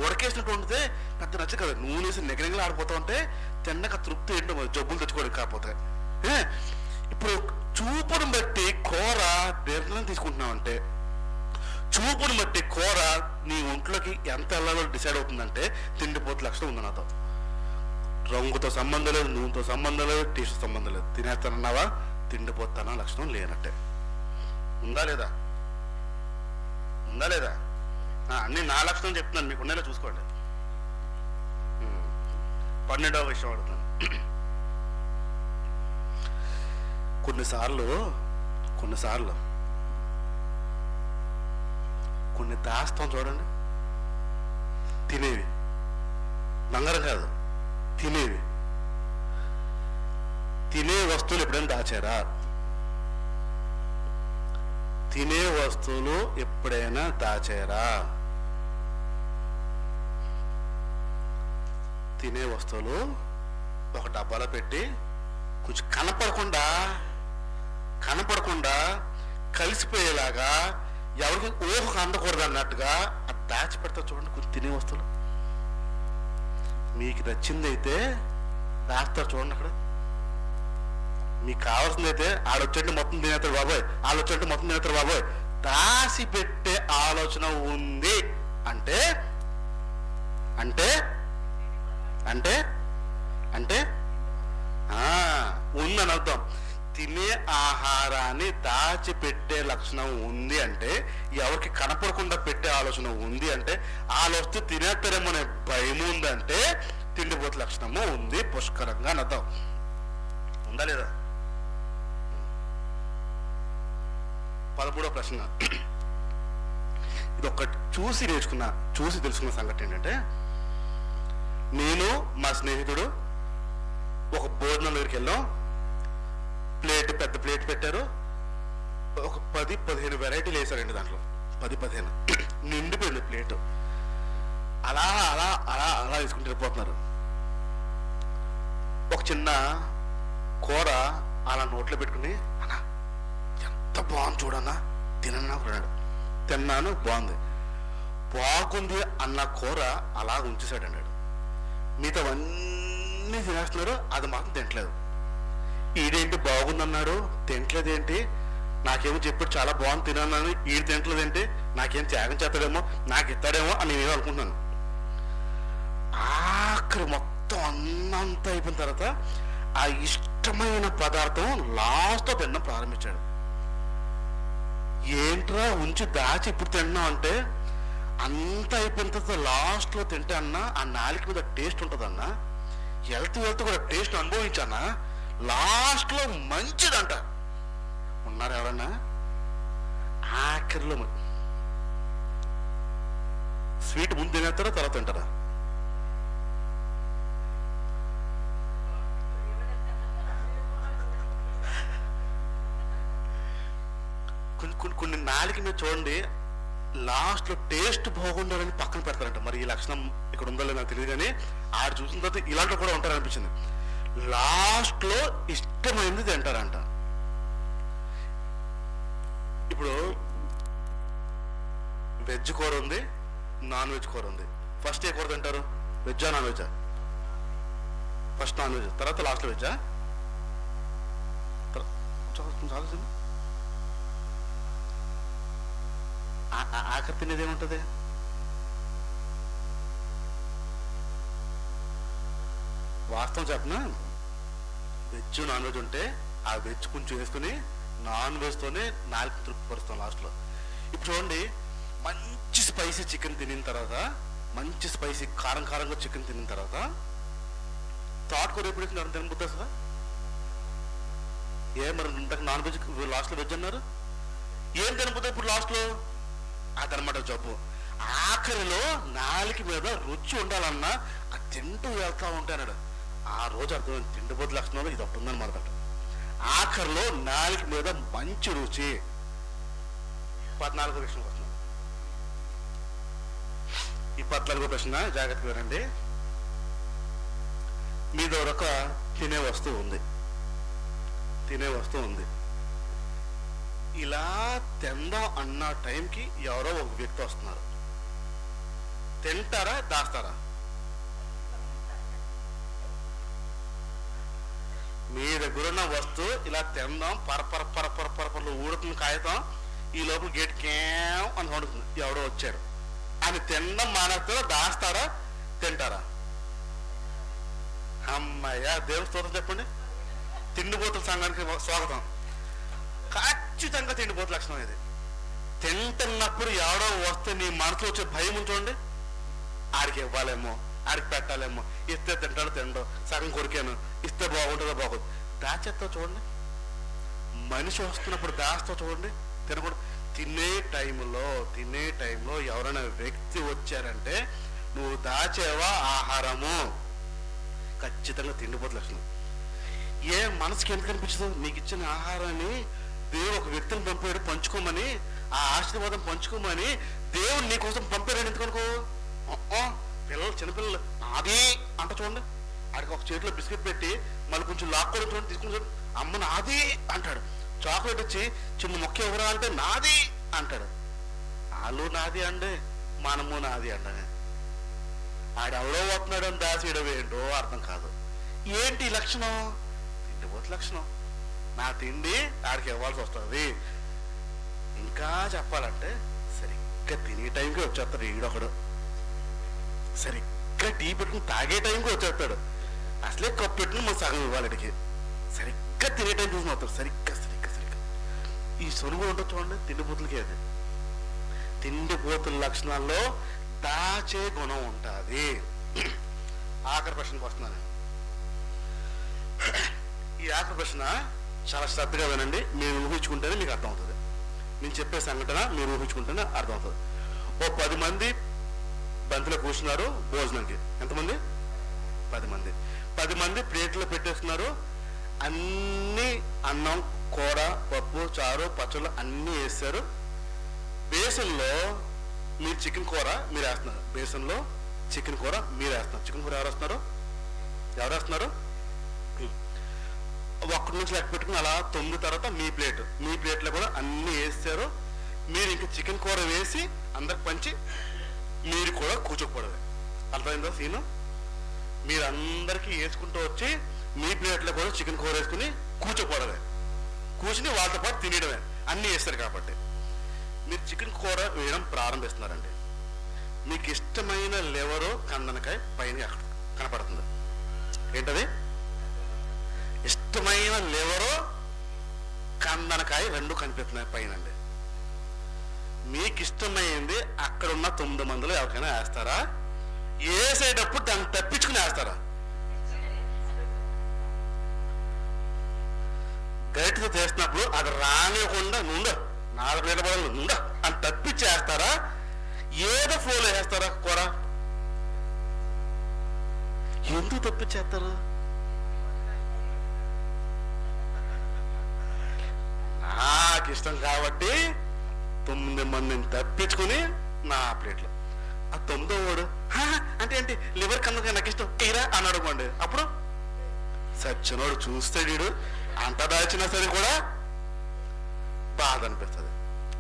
A: ఉడకేసినట్టు ఉంటే పెద్ద నచ్చ కదా. నూనె వేసి నిగనిగలు ఆడిపోతా ఉంటే తిన్నక తృప్తి ఏంటో జబ్బులు తెచ్చుకోవడానికి కాకపోతే. ఇప్పుడు చూపుని బట్టి కూర నిర్ణయం తీసుకుంటున్నామంటే, చూపుని బట్టి కూర నీ ఒంట్లోకి ఎంత వెళ్ళాలో డిసైడ్ అవుతుందంటే తిండిపోతు లక్షణం ఉంది నాతో. రంగుతో సంబంధం లేదు, నూనెతో సంబంధం లేదు, టేస్ట్ సంబంధం లేదు. తినేస్తానన్నావా, తిండిపోతానా లక్షణం లేనట్టే. ఉందా లేదా? ఉందా లేదా? అన్ని నా లక్షణం చెప్తున్నాను, మీకు ఉండేలా చూసుకోండి. 12వ విషయం అడుగుతాను. కొన్నిసార్లు కొన్ని దాస్తాం చూడండి, తినేవి, బంగారం కాదు, తినేవి. తినే వస్తువులు ఎప్పుడైనా దాచారా? తినే వస్తువులు ఎప్పుడైనా దాచారా? తినే వస్తువులు ఒక డబ్బాలో పెట్టి కొంచెం కనపడకుండా కలిసిపోయేలాగా, ఎవరికి ఊహకు అందకూడదు అన్నట్టుగా అది దాచిపెడతా చూడండి. కొంచెం తినే వస్తువులు మీకు నచ్చింది అయితే దాస్తారు చూడండి. అక్కడ మీకు కావాల్సింది అయితే ఆడొచ్చంటే మొత్తం తినేస్తారు బాబోయ్, ఆడొచ్చంటే మొత్తం తినేస్తారు బాబోయ్, దాసి పెట్టే ఆలోచన ఉంది అంటే అంటే అంటే అంటే ఉందని అర్థం. తినే ఆహారాన్ని దాచిపెట్టే లక్షణం ఉంది అంటే, ఎవరికి కనపడకుండా పెట్టే ఆలోచన ఉంది అంటే, వాళ్ళు వస్తే తినేస్తారేమో అనే భయం ఉందంటే తిండిపోతు లక్షణము ఉంది పుష్కరంగా అని అర్థం. ఉందా లేదా? 13వ ప్రశ్న. ఇది ఒక్కటి చూసి తెలుసుకున్న సంగతి ఏంటంటే, నేను మా స్నేహితుడు ఒక భోజనం దగ్గరికి వెళ్ళాం. పెద్ద ప్లేట్ పెట్టారు. ఒక 10-15 వెరైటీలు వేసారండి దాంట్లో. 10-15 నిండిపోయింది ప్లేట్. అలా అలా అలా అలా తీసుకుంటూ వెళ్ళిపోతున్నారు. ఒక చిన్న కూర అలా నోట్లో పెట్టుకుని, అన్నా ఎంత బాగుంది చూడన్నా, తినన్నా కొన్నాడు. తిన్నాను, బాగుంది అన్న కూర అలా ఉంచేసాడు అన్నాడు. మిగతావన్నీ తినేస్తున్నారు, అది మాత్రం తింటలేదు. ఈడేంటి బాగుందన్నాడు, తింటలేదు ఏంటి, నాకేమో చెప్పాడు చాలా బాగుంది తిన్నాను, ఈడు తింటలేదు ఏంటి, నాకేం త్యాగం చేస్తాడేమో, నాకు ఇస్తాడేమో అని నేనేమో అనుకుంటున్నాను. ఆఖరి మొత్తం అన్నంతా అయిపోయిన తర్వాత ఆ ఇష్టమైన పదార్థం లాస్ట్లో తినడం ప్రారంభించాడు. ఏంట్రా ఉంచి దాచి ఇప్పుడు తిన్నావు అంటే, అంత అయిపోయిన తర్వాత లాస్ట్లో తింటే అన్నా ఆ నాలుక మీద టేస్ట్ ఉంటుందన్నా, వెళ్తూ కూడా టేస్ట్ అనుభవించానా, లాస్ట్లో మంచిదంట. ఉన్నారు ఎవరన్నా? ఆఖరిలో స్వీట్ ముందు తినేస్తారా తర్వాత తింటారా? కొన్ని నాలుగు మీద చూడండి, లాస్ట్లో టేస్ట్ బాగుండాలని పక్కన పెడతారంట. మరి ఈ లక్షణం ఇక్కడ ఉందో లేదో నాకు తెలియదు, కానీ ఆడ చూసిన తర్వాత ఇలాంటివి కూడా ఉంటారనిపించింది. లాస్ట్లో ఇష్టమైంది తింటారంట. ఇప్పుడు వెజ్ కూర ఉంది, నాన్ వెజ్ కూర ఉంది. ఫస్ట్ ఏ కూర తింటారు? వెజ్జా నాన్ వెజ్జా? ఫస్ట్ నాన్ వెజ్, తర్వాత లాస్ట్లో వెజ్జా? చాలా ఆఖరి తినేది ఏముంటుంది? వాస్తవం చెప్పనా, వెజ్ నాన్ వెజ్ ఉంటే ఆ వెజ్ కొంచెం వేసుకుని నాన్ వెజ్తోనే నాలుగు తృప్తిపరుస్తాం లాస్ట్లో. ఇప్పుడు చూడండి, మంచి స్పైసీ చికెన్ తినిన తర్వాత, మంచి స్పైసీ కారంగా చికెన్ తినిన తర్వాత తోటకూర ఎప్పుడు తినబుద్ది అసలు? మరి ఇంతకు నాన్ వెజ్ లాస్ట్లో వెజ్ అన్నారు, ఏం తినబుద్ది ఇప్పుడు లాస్ట్లో? అదనమాట జబ్బు. ఆఖరిలో నాలుక మీద రుచి ఉండాలన్నా అది తింటూ వెళ్తా ఉంటాడు. ఆ రోజు అర్థమైంది తిండిపోతు లక్షణంలో ఇది ఒకటి ఉందని మొదట. ఆఖరిలో నాలుక మీద మంచి రుచి. 14వ ప్రశ్న వస్తుంది. ఈ 14వ ప్రశ్న జాగ్రత్తగా వినండి. మీ దగ్గర ఒక తినే వస్తువు ఉంది. ఇలా తిందాం అన్న టైంకి ఎవరో ఒక వ్యక్తి వస్తున్నారు. తింటారా దాస్తారా? మీ దగ్గర ఉన్న వస్తువు ఇలా తిందాం పరపరలు ఊడుతుంది కాగితం, ఈ లోపల గేట్ కేం అని వండుతుంది. ఎవడో వచ్చారు అని తినడం మానేస్తారా, దాస్తారా, తింటారా? అమ్మాయ్యా, దేవుని స్తోత్రం చెప్పండి. తిండిపోతుల సంఘానికి స్వాగతం. ఖచ్చితంగా తిండిపోతు లక్షణం ఇది. తింటున్నప్పుడు ఎవడో వస్తే నీ మనసులో వచ్చే భయం ఉంచండి, ఆడికి ఇవ్వాలేమో, ఆడికి పెట్టాలేమో, ఇస్తే తింటాడో తిండో, సగం కొరికాను, ఇస్తే బాగుంటుందో బాగోదు, దాచేస్తా చూడండి. మనిషి వస్తున్నప్పుడు దాస్తా చూడండి, తినకూడదు. తినే టైంలో ఎవరైనా వ్యక్తి వచ్చారంటే నువ్వు దాచేవా ఆహారము, ఖచ్చితంగా తిండిపోతు లక్షణం. ఏ మనసుకి ఎందుకు అనిపించదు? నీకు ఇచ్చిన ఆహారాన్ని దేవుడు ఒక వ్యక్తిని పంపాడు పంచుకోమని, ఆ ఆశీర్వాదం పంచుకోమని దేవుడు నీకోసం పంపాడు. ఎందుకనుకో, చిన్నపిల్లలు నాది అంట చూడండి, ఆడికి ఒక చేతిలో బిస్కెట్ పెట్టి మళ్ళీ కొంచెం లాక్కోవడం చూడండి, తీసుకుని చూడండి, అమ్మ నాది అంటాడు. చాక్లెట్ వచ్చి చిన్న మొక్క ఎవరా అంటే నాది అంటాడు. వాళ్ళు నాది అండి, మనము నాది అండని. ఆడెవడో వస్తున్నాడు అని దాసేయడం ఏంటో అర్థం కాదు. ఏంటి లక్షణం? తిండిపోతు లక్షణం. నా తిండి ఆడికి ఇవ్వాల్సి వస్తుంది. ఇంకా చెప్పాలంటే సరిగ్గా తినే టైంకి వచ్చేస్తాడు ఈడొకడు, సరిగ్గా టీ పెట్టుకుని తాగే టైంకి వచ్చేస్తాడు. అసలే కప్పు పెట్టుకుని మనం సగం ఇవ్వాలిడికి. సరిగ్గా సరిగ్గా తినే టైం చూసి మాత్రం సరిగ్గా సరిగ్గా సరిగ్గా ఈ సొనుగు ఉంటుంది చూడండి, తిండిపోతులకి అది తిండిపోతుల లక్షణాల్లో దాచే గుణం ఉంటుంది. ఆఖరి ప్రశ్నకు వస్తున్నాను. ఈ ఆఖరి ప్రశ్న చాలా శ్రద్ధగా వినండి. మీరు ఊహించుకుంటేనే మీకు అర్థమవుతుంది. నేను చెప్పే సంఘటన మీరు ఊహించుకుంటేనే అర్థమవుతుంది. ఓ 10 మంది బంతిలో కూర్చున్నారు భోజనంకి. ఎంతమంది? 10 మంది. 10 మంది ప్లేట్లో పెట్టేస్తున్నారు. అన్నీ అన్నం, కూర, పప్పు, చారు, పచ్చళ్ళు అన్నీ వేస్తారు. బేసన్లో మీరు చికెన్ కూర మీరు వేస్తున్నారు. బేసన్లో చికెన్ కూర మీరు వేస్తున్నారు. చికెన్ కూర ఎవరు వేస్తున్నారు? ఎవరు వేస్తున్నారు? ఒక్కడి నుంచి లెక్క పెట్టుకుని అలా 9 తర్వాత మీ ప్లేట్లో కూడా అన్నీ వేస్తారు. మీరు ఇంక చికెన్ కూర వేసి అందరికి పంచి మీరు కూడా కూర్చోకపోవడమే. అర్థమైందో సీను? మీరు అందరికీ వేసుకుంటూ వచ్చి మీ ప్లేట్లో కూడా చికెన్ కూర వేసుకుని కూర్చోపోవడమే. కూర్చుని వాళ్ళతో పాటు తినేయడమే. అన్నీ వేస్తారు కాబట్టి మీరు చికెన్ కూర వేయడం ప్రారంభిస్తున్నారండి. మీకు ఇష్టమైన లివరు, కందనకాయ పైన అక్కడ కనపడుతుంది. ఏంటది? ఇష్టమైన లివరు, కందనకాయ 2 కనిపిస్తున్నాయి పైన అండి. మీకు ఇష్టమైంది అక్కడున్న 9 మందిలో ఎవరికైనా వేస్తారా? వేసేటప్పుడు దాన్ని తప్పించుకుని వేస్తారా? గరిటతో చేస్తున్నప్పుడు అది రానివ్వకుండా నుండ 4 నీళ్ళ బదులు నుండ అని తప్పించేస్తారా? ఏదో ఫ్లోలో వేస్తారా కూర? ఎందుకు తప్పించేస్తారు? నాకు ఇష్టం కాబట్టి 9 మందిని తప్పించుకుని నా ప్లేట్లో. ఆ 9వ వాడు అంటే ఏంటి లివర్ కన్నా నాకు ఇష్టం తీరా అని అడుగుకోండి. అప్పుడు సచ్చినోడు చూస్తే వీడు అంత దాచినా సరే కూడా బాధ అనిపిస్తుంది.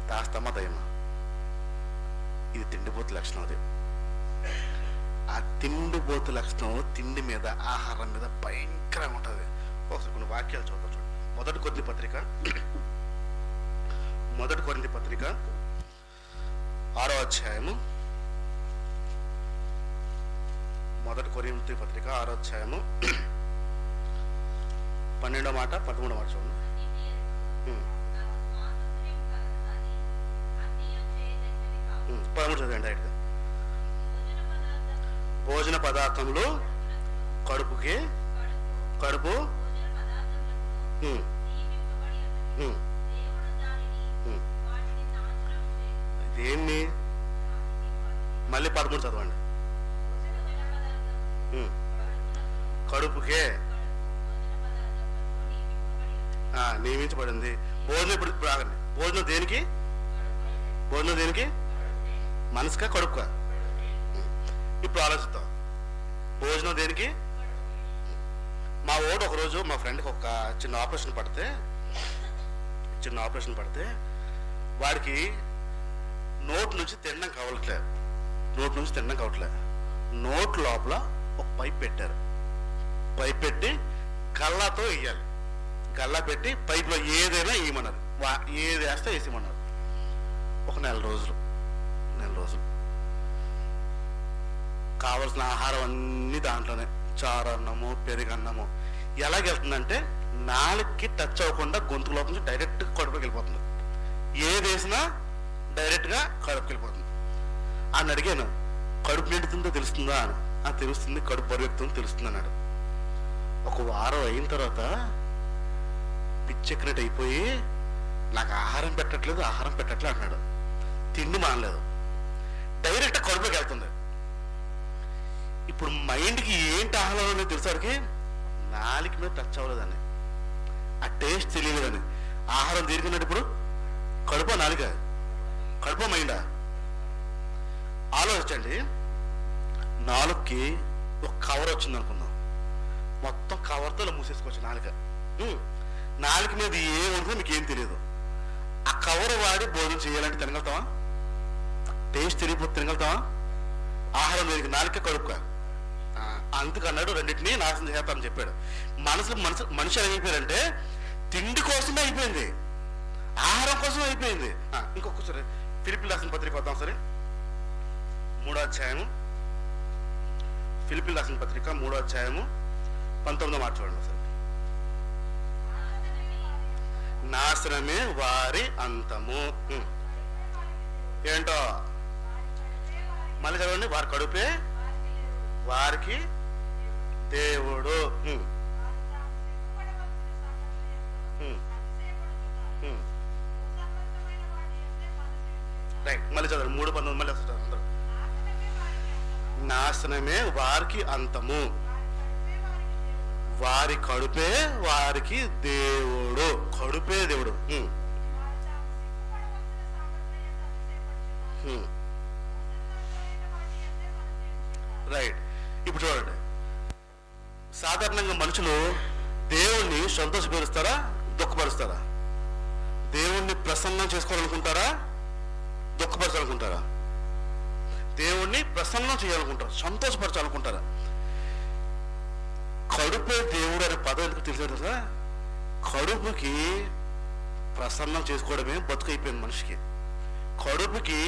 A: దాస్తమ్మా దయమా. ఇది తిండిపోతు లక్షణం. అది ఆ తిండిపోతు లక్షణం తిండి మీద, ఆహారం మీద భయంకరంగా ఉంటుంది. ఒకసారి కొన్ని వాక్యాలు చూద్దాం. మొదటి కొరింథీ పత్రిక 6వ అధ్యాయము. మొదటి కొరింథీ పత్రిక 6వ అధ్యాయము 12వ మాట 13వ మాట చూడండి. చదవండి. అయితే భోజన పదార్థములు కడుపుకి కడుపు దేన్ని మళ్ళీ 13 చదవండి. కడుపుకే నియమించబడింది. భోజనం ఇప్పుడు ఆగండి. భోజనం దేనికి? భోజనం దేనికి? మనసుకా కడుపుకా? ఇప్పుడు ఆలోచిద్దాం. భోజనం దేనికి? మా ఓడు ఒకరోజు మా ఫ్రెండ్కి ఒక చిన్న ఆపరేషన్ పడితే వాడికి నోట్ నుంచి తినడం కావట్లేదు. నోట్ లోపల ఒక పైప్ పెట్టారు. పైప్ పెట్టి గల్లాతో వేయాలి. గల్లా పెట్టి పైప్లో ఏదైనా వేయమన్నారు. ఏది వేస్తే వేసేయమన్నారు. ఒక నెల రోజులు కావలసిన ఆహారం అన్నీ దాంట్లోనే. చారన్నము, పెరుగన్నము. ఎలాగెళ్తుందంటే నాలుగుకి టచ్ అవ్వకుండా గొంతు లోపల నుంచి డైరెక్ట్గా కడుపుకి వెళ్ళిపోతుంది. ఏది వేసినా డైరెక్ట్గా కడుపుకి వెళ్ళిపోతుంది. అని అడిగాను, కడుపు నిండుతుందో తెలుస్తుందా అని. తెలుస్తుంది, కడుపు బరువెక్కుతుందో తెలుస్తుంది అన్నాడు. ఒక వారం అయిన తర్వాత పిచ్చెక్కినట్టు అయిపోయి నాకు ఆహారం పెట్టట్లేదు అన్నాడు. తిండి మానలేదు, డైరెక్ట్ కడుపులోకి వెళ్తుంది. ఇప్పుడు మైండ్కి ఏంటి ఆహారం అనేది తెలిసరికి నాలుగు మీద టచ్ అవ్వలేదని, ఆ టేస్ట్ తెలియలేదని. ఆహారం తీరుకున్నట్టు ఇప్పుడు కడుపా నాలుక, కడుపా మైండా? ఆలోచించండి. నాలుగుకి ఒక కవర్ వచ్చింది అనుకుందాం. మొత్తం కవర్తో మూసేసుకోవచ్చు నాలుక. నాలుక మీద ఏముంటుందో మీకు ఏం తెలియదు. ఆ కవర్ వాడి భోజనం చేయాలంటే తినగలుగుతావా? టేస్ట్ తెలియకపోతే తినగలుగుతావా? ఆహారం దేనికి? నాలుక, కడుపుక. అందుకన్నాడు రెండింటినీ నాశనం చేస్తానని చెప్పాడు. మనిషి ఏమైపోయారంటే తిండి కోసమే అయిపోయింది, ఆహారం కోసమే అయిపోయింది. ఇంకొకసారి ఫిలిప్పీయులకు రాసిన పత్రిక వద్దాం. సరే, 3వ అధ్యాయము. ఫిలిప్పీయులకు రాసిన పత్రిక 3వ అధ్యాయము 19వ మాట చూడండి. సరే, నాశనమే వారి అంతము. ఏంటో మళ్ళీ చదవండి. వారి కడుపే వారికి దేవుడు. రైట్, మళ్ళీ చదవండి. 3:19 మళ్ళీ వస్తారు అందరూ. నాశనమే వారికి అంతము, వారి కడుపే వారికి దేవుడు. కడుపే దేవుడు. రైట్. ఇప్పుడు చూడండి, సాధారణంగా మనుషులు దేవుణ్ణి సంతోషపరుస్తారా, దుఃఖపరుస్తారా? దేవుణ్ణి ప్రసన్నం చేసుకోవాలనుకుంటారా, దుఃఖపరచాలనుకుంటారా? దేవుణ్ణి ప్రసన్నం చేయాలనుకుంటారా, సంతోషపరచాలనుకుంటారా? కడుపే దేవుడు అనే పదం ఎందుకు తెలిసేది కదా? కడుపుకి ప్రసన్నం చేసుకోవడమే బతుకైపోయింది మనిషికి. కడుపుకి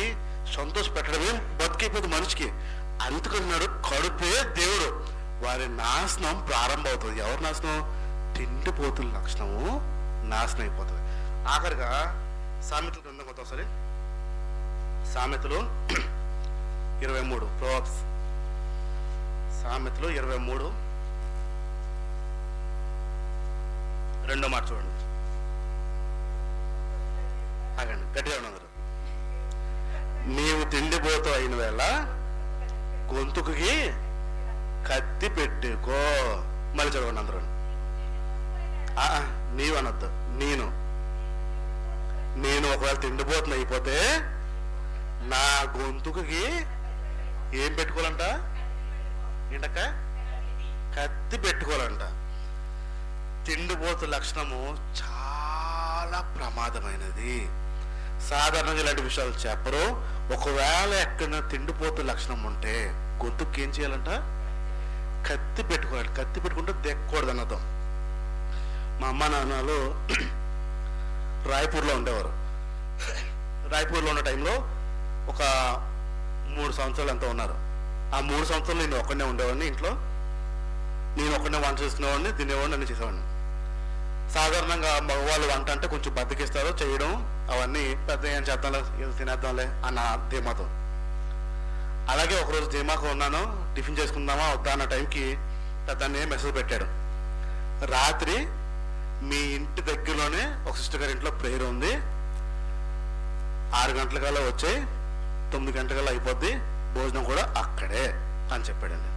A: సంతోష పెట్టడమే బతుకైపోయింది మనిషికి. అందుకన్నాడు కడుపే దేవుడు. వారి నాశనం ప్రారంభం అవుతుంది. ఎవరి నాశనం? తిండిపోతుల లక్షణము నాశనం అయిపోతుంది. ఆఖరిగా సామెతలు గ్రంథం కొత్త ఒకసారి. సామెతలు 23, ప్రోవర్బ్స్ సామెతలు 23 రెండో మాట చూడండి. ఆగండి, గట్టిగా ఉన్నది. నీవు తిండిపోతూ అయిన వేళ గొంతుకి కత్తి పెట్టుకో. మళ్ళీ చదవండి అందరూ. నీవు అనొద్దు, నేను ఒకవేళ తిండిపోతున్న అయిపోతే నా గొంతుకి ఏం పెట్టుకోవాలంట? ఏంటక్క? కత్తి పెట్టుకోవాలంట. తిండిపోతు లక్షణము చాలా ప్రమాదమైనది. సాధారణంగా ఇలాంటి విషయాలు చెప్పరు. ఒకవేళ ఎక్కడ తిండిపోతు లక్షణం ఉంటే గొంతుకి ఏం చేయాలంట? కత్తి పెట్టుకోవాలి. కత్తి పెట్టుకుంటే దెక్కకూడదు అన్నదాం. మా అమ్మ నాన్నలు రాయ్పూర్లో ఉండేవారు. రాయ్పూర్లో ఉన్న టైంలో ఒక 3 సంవత్సరాలు ఎంతో ఉన్నారు. ఆ 3 సంవత్సరాలు నేను ఒక్కడనే ఉండేవాడిని ఇంట్లో. నేను ఒక్కడనే వంట చేసుకునేవాడిని, తినేవాడిని, అన్ని చేసేవాడిని. సాధారణంగా మగవాళ్ళు వంట అంటే కొంచెం బద్దకిస్తారు చేయడం, అవన్నీ పెద్ద ఏం చేద్దాంలే, ఏదో తినేద్దాంలే అన్న ధీమాతో. అలాగే ఒకరోజు ధీమాకు ఉన్నాను, టిఫిన్ చేసుకుందామా వద్దా అన్న టైంకి పెద్దనే మెసేజ్ పెట్టాడు. రాత్రి మీ ఇంటి దగ్గరలోనే ఒక సిస్టర్ గారి ఇంట్లో ప్రేయర్ ఉంది, 6 గంటలకల్లా వచ్చాయి, 9 గంటలకల్లా అయిపోద్ది, భోజనం కూడా అక్కడే అని చెప్పాడండి.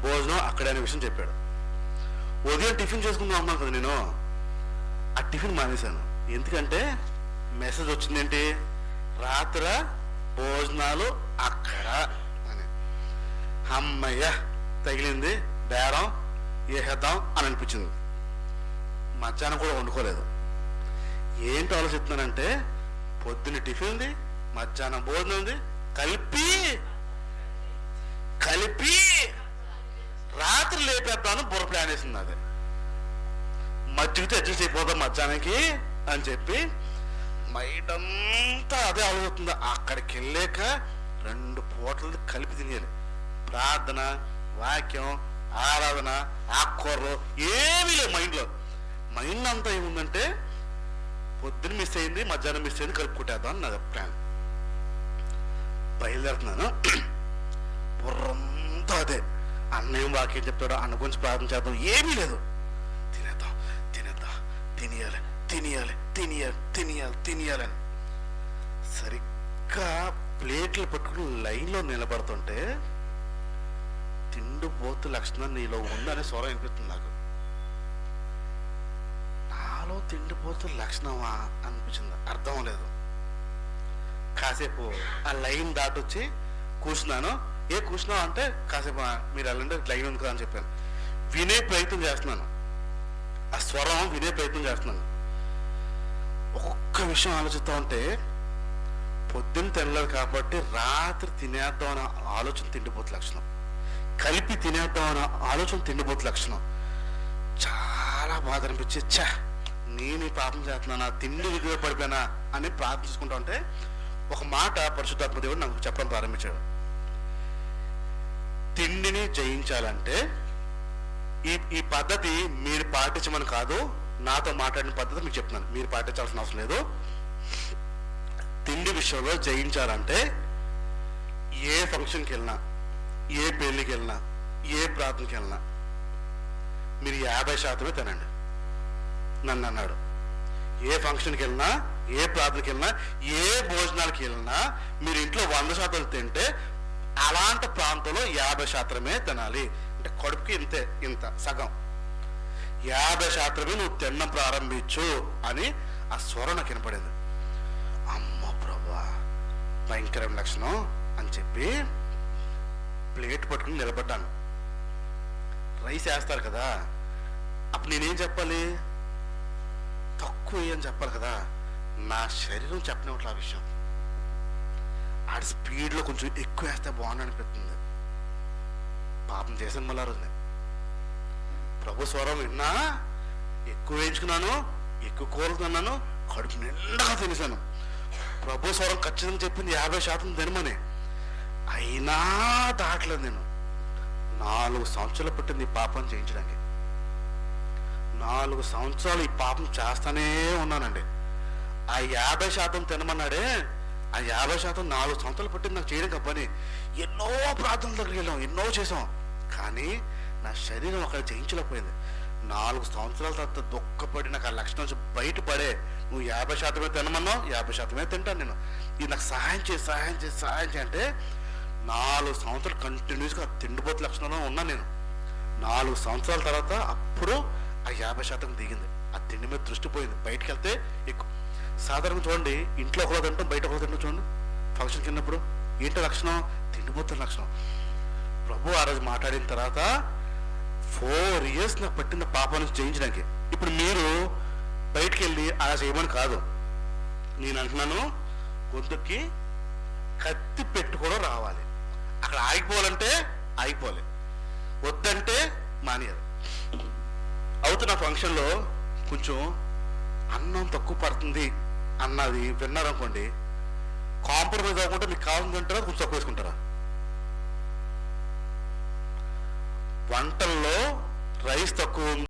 A: భోజనం అక్కడే అనే విషయం చెప్పాడు. ఉదయం టిఫిన్ చేసుకుందాం అన్నాను కదా నేను, ఆ టిఫిన్ మానేశాను. ఎందుకంటే మెసేజ్ వచ్చిందేంటి? రాత్ర భోజనాలు అక్కడ అని. అమ్మయ్య తగిలింది, బేరం వేసేద్దాం అని అనిపించింది. మధ్యాహ్నం కూడా వండుకోలేదు. ఏంటి ఆలోచిస్తున్నానంటే పొద్దున్న టిఫిన్ ఉంది, మధ్యాహ్నం భోజనం ఉంది, కలిపి రాత్రి లేపేద్దాను బుర్ర ప్లాన్ వేసింది. అది మజ్జిగతో అడ్జస్ట్ అయిపోదాం మధ్యాహ్నానికి అని చెప్పి మైండ్ అంతా అదే ఆలోచిస్తుంది. అక్కడికి వెళ్ళాక 2 పూటలు కలిపి తినేయాలి. ప్రార్థన, వాక్యం, ఆరాధన, ఆకుకూరలు ఏమీ లేవు మైండ్లో. మైండ్ అంతా ఏముందంటే పొద్దున్న మిస్ అయింది, మధ్యాహ్నం మిస్ అయింది, కలుపుకుంటేద్దాం అని నా ప్లాన్. బయలుదేరుతున్నాను, బుర్రంతా అదే. అన్నయ్య వాక్యం చెప్తాడు, అన్న గురించి ప్రార్థన చేద్దాం, ఏమీ లేదు. తినేయాలని సరిగ్గా ప్లేట్లు పట్టుకుని లైన్లో నిలబడుతుంటే తిండిపోతు లక్షణం నీలో ఉందనే స్వరం అనిపిస్తుంది నాకు. నాలో తిండిపోతు లక్షణమా అనిపించింది, అర్థం లేదు. కాసేపు ఆ లైన్ దాటొచ్చి కూర్చున్నాను. కూర్చున్నావు అంటే కాసేపు మీరు వెళ్ళండి, లైన్ ఉంది కదా అని చెప్పాను. వినే ప్రయత్నం చేస్తున్నాను, ఆ స్వరం వినే ప్రయత్నం చేస్తున్నాను. ఒక్కొక్క విషయం ఆలోచిస్తూ ఉంటే పొద్దున్న తినలేదు కాబట్టి రాత్రి తినేద్దాం అనే ఆలోచన తిండిపోతు లక్షణం, కలిపి తినేద్దాం అనే ఆలోచన తిండిపోతు లక్షణం. చాలా బాధ అనిపించి నేను ఈ పాపం చేస్తున్నానా, తిండి విధిగా పడిపోయినా అని ప్రార్థించుకుంటా ఉంటే ఒక మాట పరిశుద్ధాత్మ దేవుడు నాకు చెప్పడం ప్రారంభించాడు. తిండిని జయించాలంటే ఈ పద్ధతి మీరు పాటించమని కాదు, నాతో మాట్లాడిన పద్ధతి మీకు చెప్తున్నాను, మీరు పాటించాల్సిన అవసరం లేదు. తిండి విషయంలో జయించాలంటే ఏ ఫంక్షన్కి వెళ్ళినా, ఏ పెళ్ళికి వెళ్ళినా, ఏ ప్రార్థనకి వెళ్ళినా మీరు 50% తినండి. నన్ను అన్నాడు, ఏ ఫంక్షన్కి వెళ్ళినా, ఏ ప్రార్థనకి వెళ్ళినా, ఏ భోజనాలకి వెళ్ళినా మీరు ఇంట్లో 100% తింటే అలాంటి ప్రాంతంలో 50% తినాలి. అంటే కడుపుకి ఇంతే, ఇంత సగం 50% నువ్వు తినడం ప్రారంభించు అని ఆ స్వరం నాకు వినపడింది. అమ్మ ప్రభా, భయంకరమైన లక్షణం అని చెప్పి ప్లేట్ పట్టుకుని నిలబడ్డాను. రైస్ వేస్తారు కదా, అప్పుడు నేనేం చెప్పాలి? తక్కువ అని చెప్పాలి కదా. నా శరీరం చెప్పనివ్వట్లే ఆ విషయం. ఆడి స్పీడ్లో కొంచెం ఎక్కువ వేస్తే బాగుంది అనిపిస్తుంది. పాపం చేశాను మళ్ళీ రోజునే. ప్రభు స్వరం విన్నా, ఎక్కువ వేయించుకున్నాను, ఎక్కువ కూరలు తిన్నాను, కడుపు నిండా తినేసాను. ప్రభు స్వరం ఖచ్చితంగా చెప్పింది 50% తినమని. అయినా దాటలేదు నేను. 4 సంవత్సరాలు పట్టింది ఈ పాపం చేయించడానికి. 4 సంవత్సరాలు ఈ పాపం చేస్తానే ఉన్నానండి. ఆ 50% తినమన్నాడే, ఆ 50% 4 సంవత్సరాలు పట్టింది నాకు చేయడం పని. ఎన్నో ప్రార్థనల దగ్గరికి వెళ్ళాం, ఎన్నో చేసాం, కానీ నా శరీరం అక్కడ జయించలేకపోయింది. 4 సంవత్సరాల తర్వాత దుఃఖపడి నాకు ఆ లక్షణం నుంచి బయటపడే, నువ్వు 50% తినమన్నావు, 50% తింటాను నేను, ఇది నాకు సహాయం చేయి అంటే 4 సంవత్సరాలు కంటిన్యూస్గా తిండిపోతు లక్షణంలో ఉన్నాను నేను. 4 సంవత్సరాల తర్వాత అప్పుడు ఆ 50% దిగింది. ఆ తిండి మీద దృష్టి పోయింది. బయటకు వెళ్తే ఎక్కువ. సాధారణంగా చూడండి, ఇంట్లో ఒకలో తింటాం, బయట ఒకలో తింటాం. చూడండి ఫంక్షన్కి వెళ్ళినప్పుడు ఏంటో లక్షణం? తిండిపోతున్న లక్షణం. ప్రభు ఆ రోజు మాట్లాడిన తర్వాత 4 years నాకు పట్టిన పాపం నుంచి జయించడానికి. ఇప్పుడు మీరు బయటికి వెళ్ళి అలా చేయమని కాదు నేను అంటున్నాను, గొంతుకి కత్తి పెట్టుకోవడం రావాలి. అక్కడ ఆగిపోవాలంటే ఆగిపోవాలి, వద్దంటే మానేయాలి. అవుతున్న ఫంక్షన్లో కొంచెం అన్నం తక్కువ పడుతుంది అన్నది విన్నారనుకోండి, కాంప్రమైజ్ అవ్వకుండా మీకు కావాలని తింటారా, కొంచెం తక్కువ వేసుకుంటారా? వంటల్లో రైస్ తక్కువ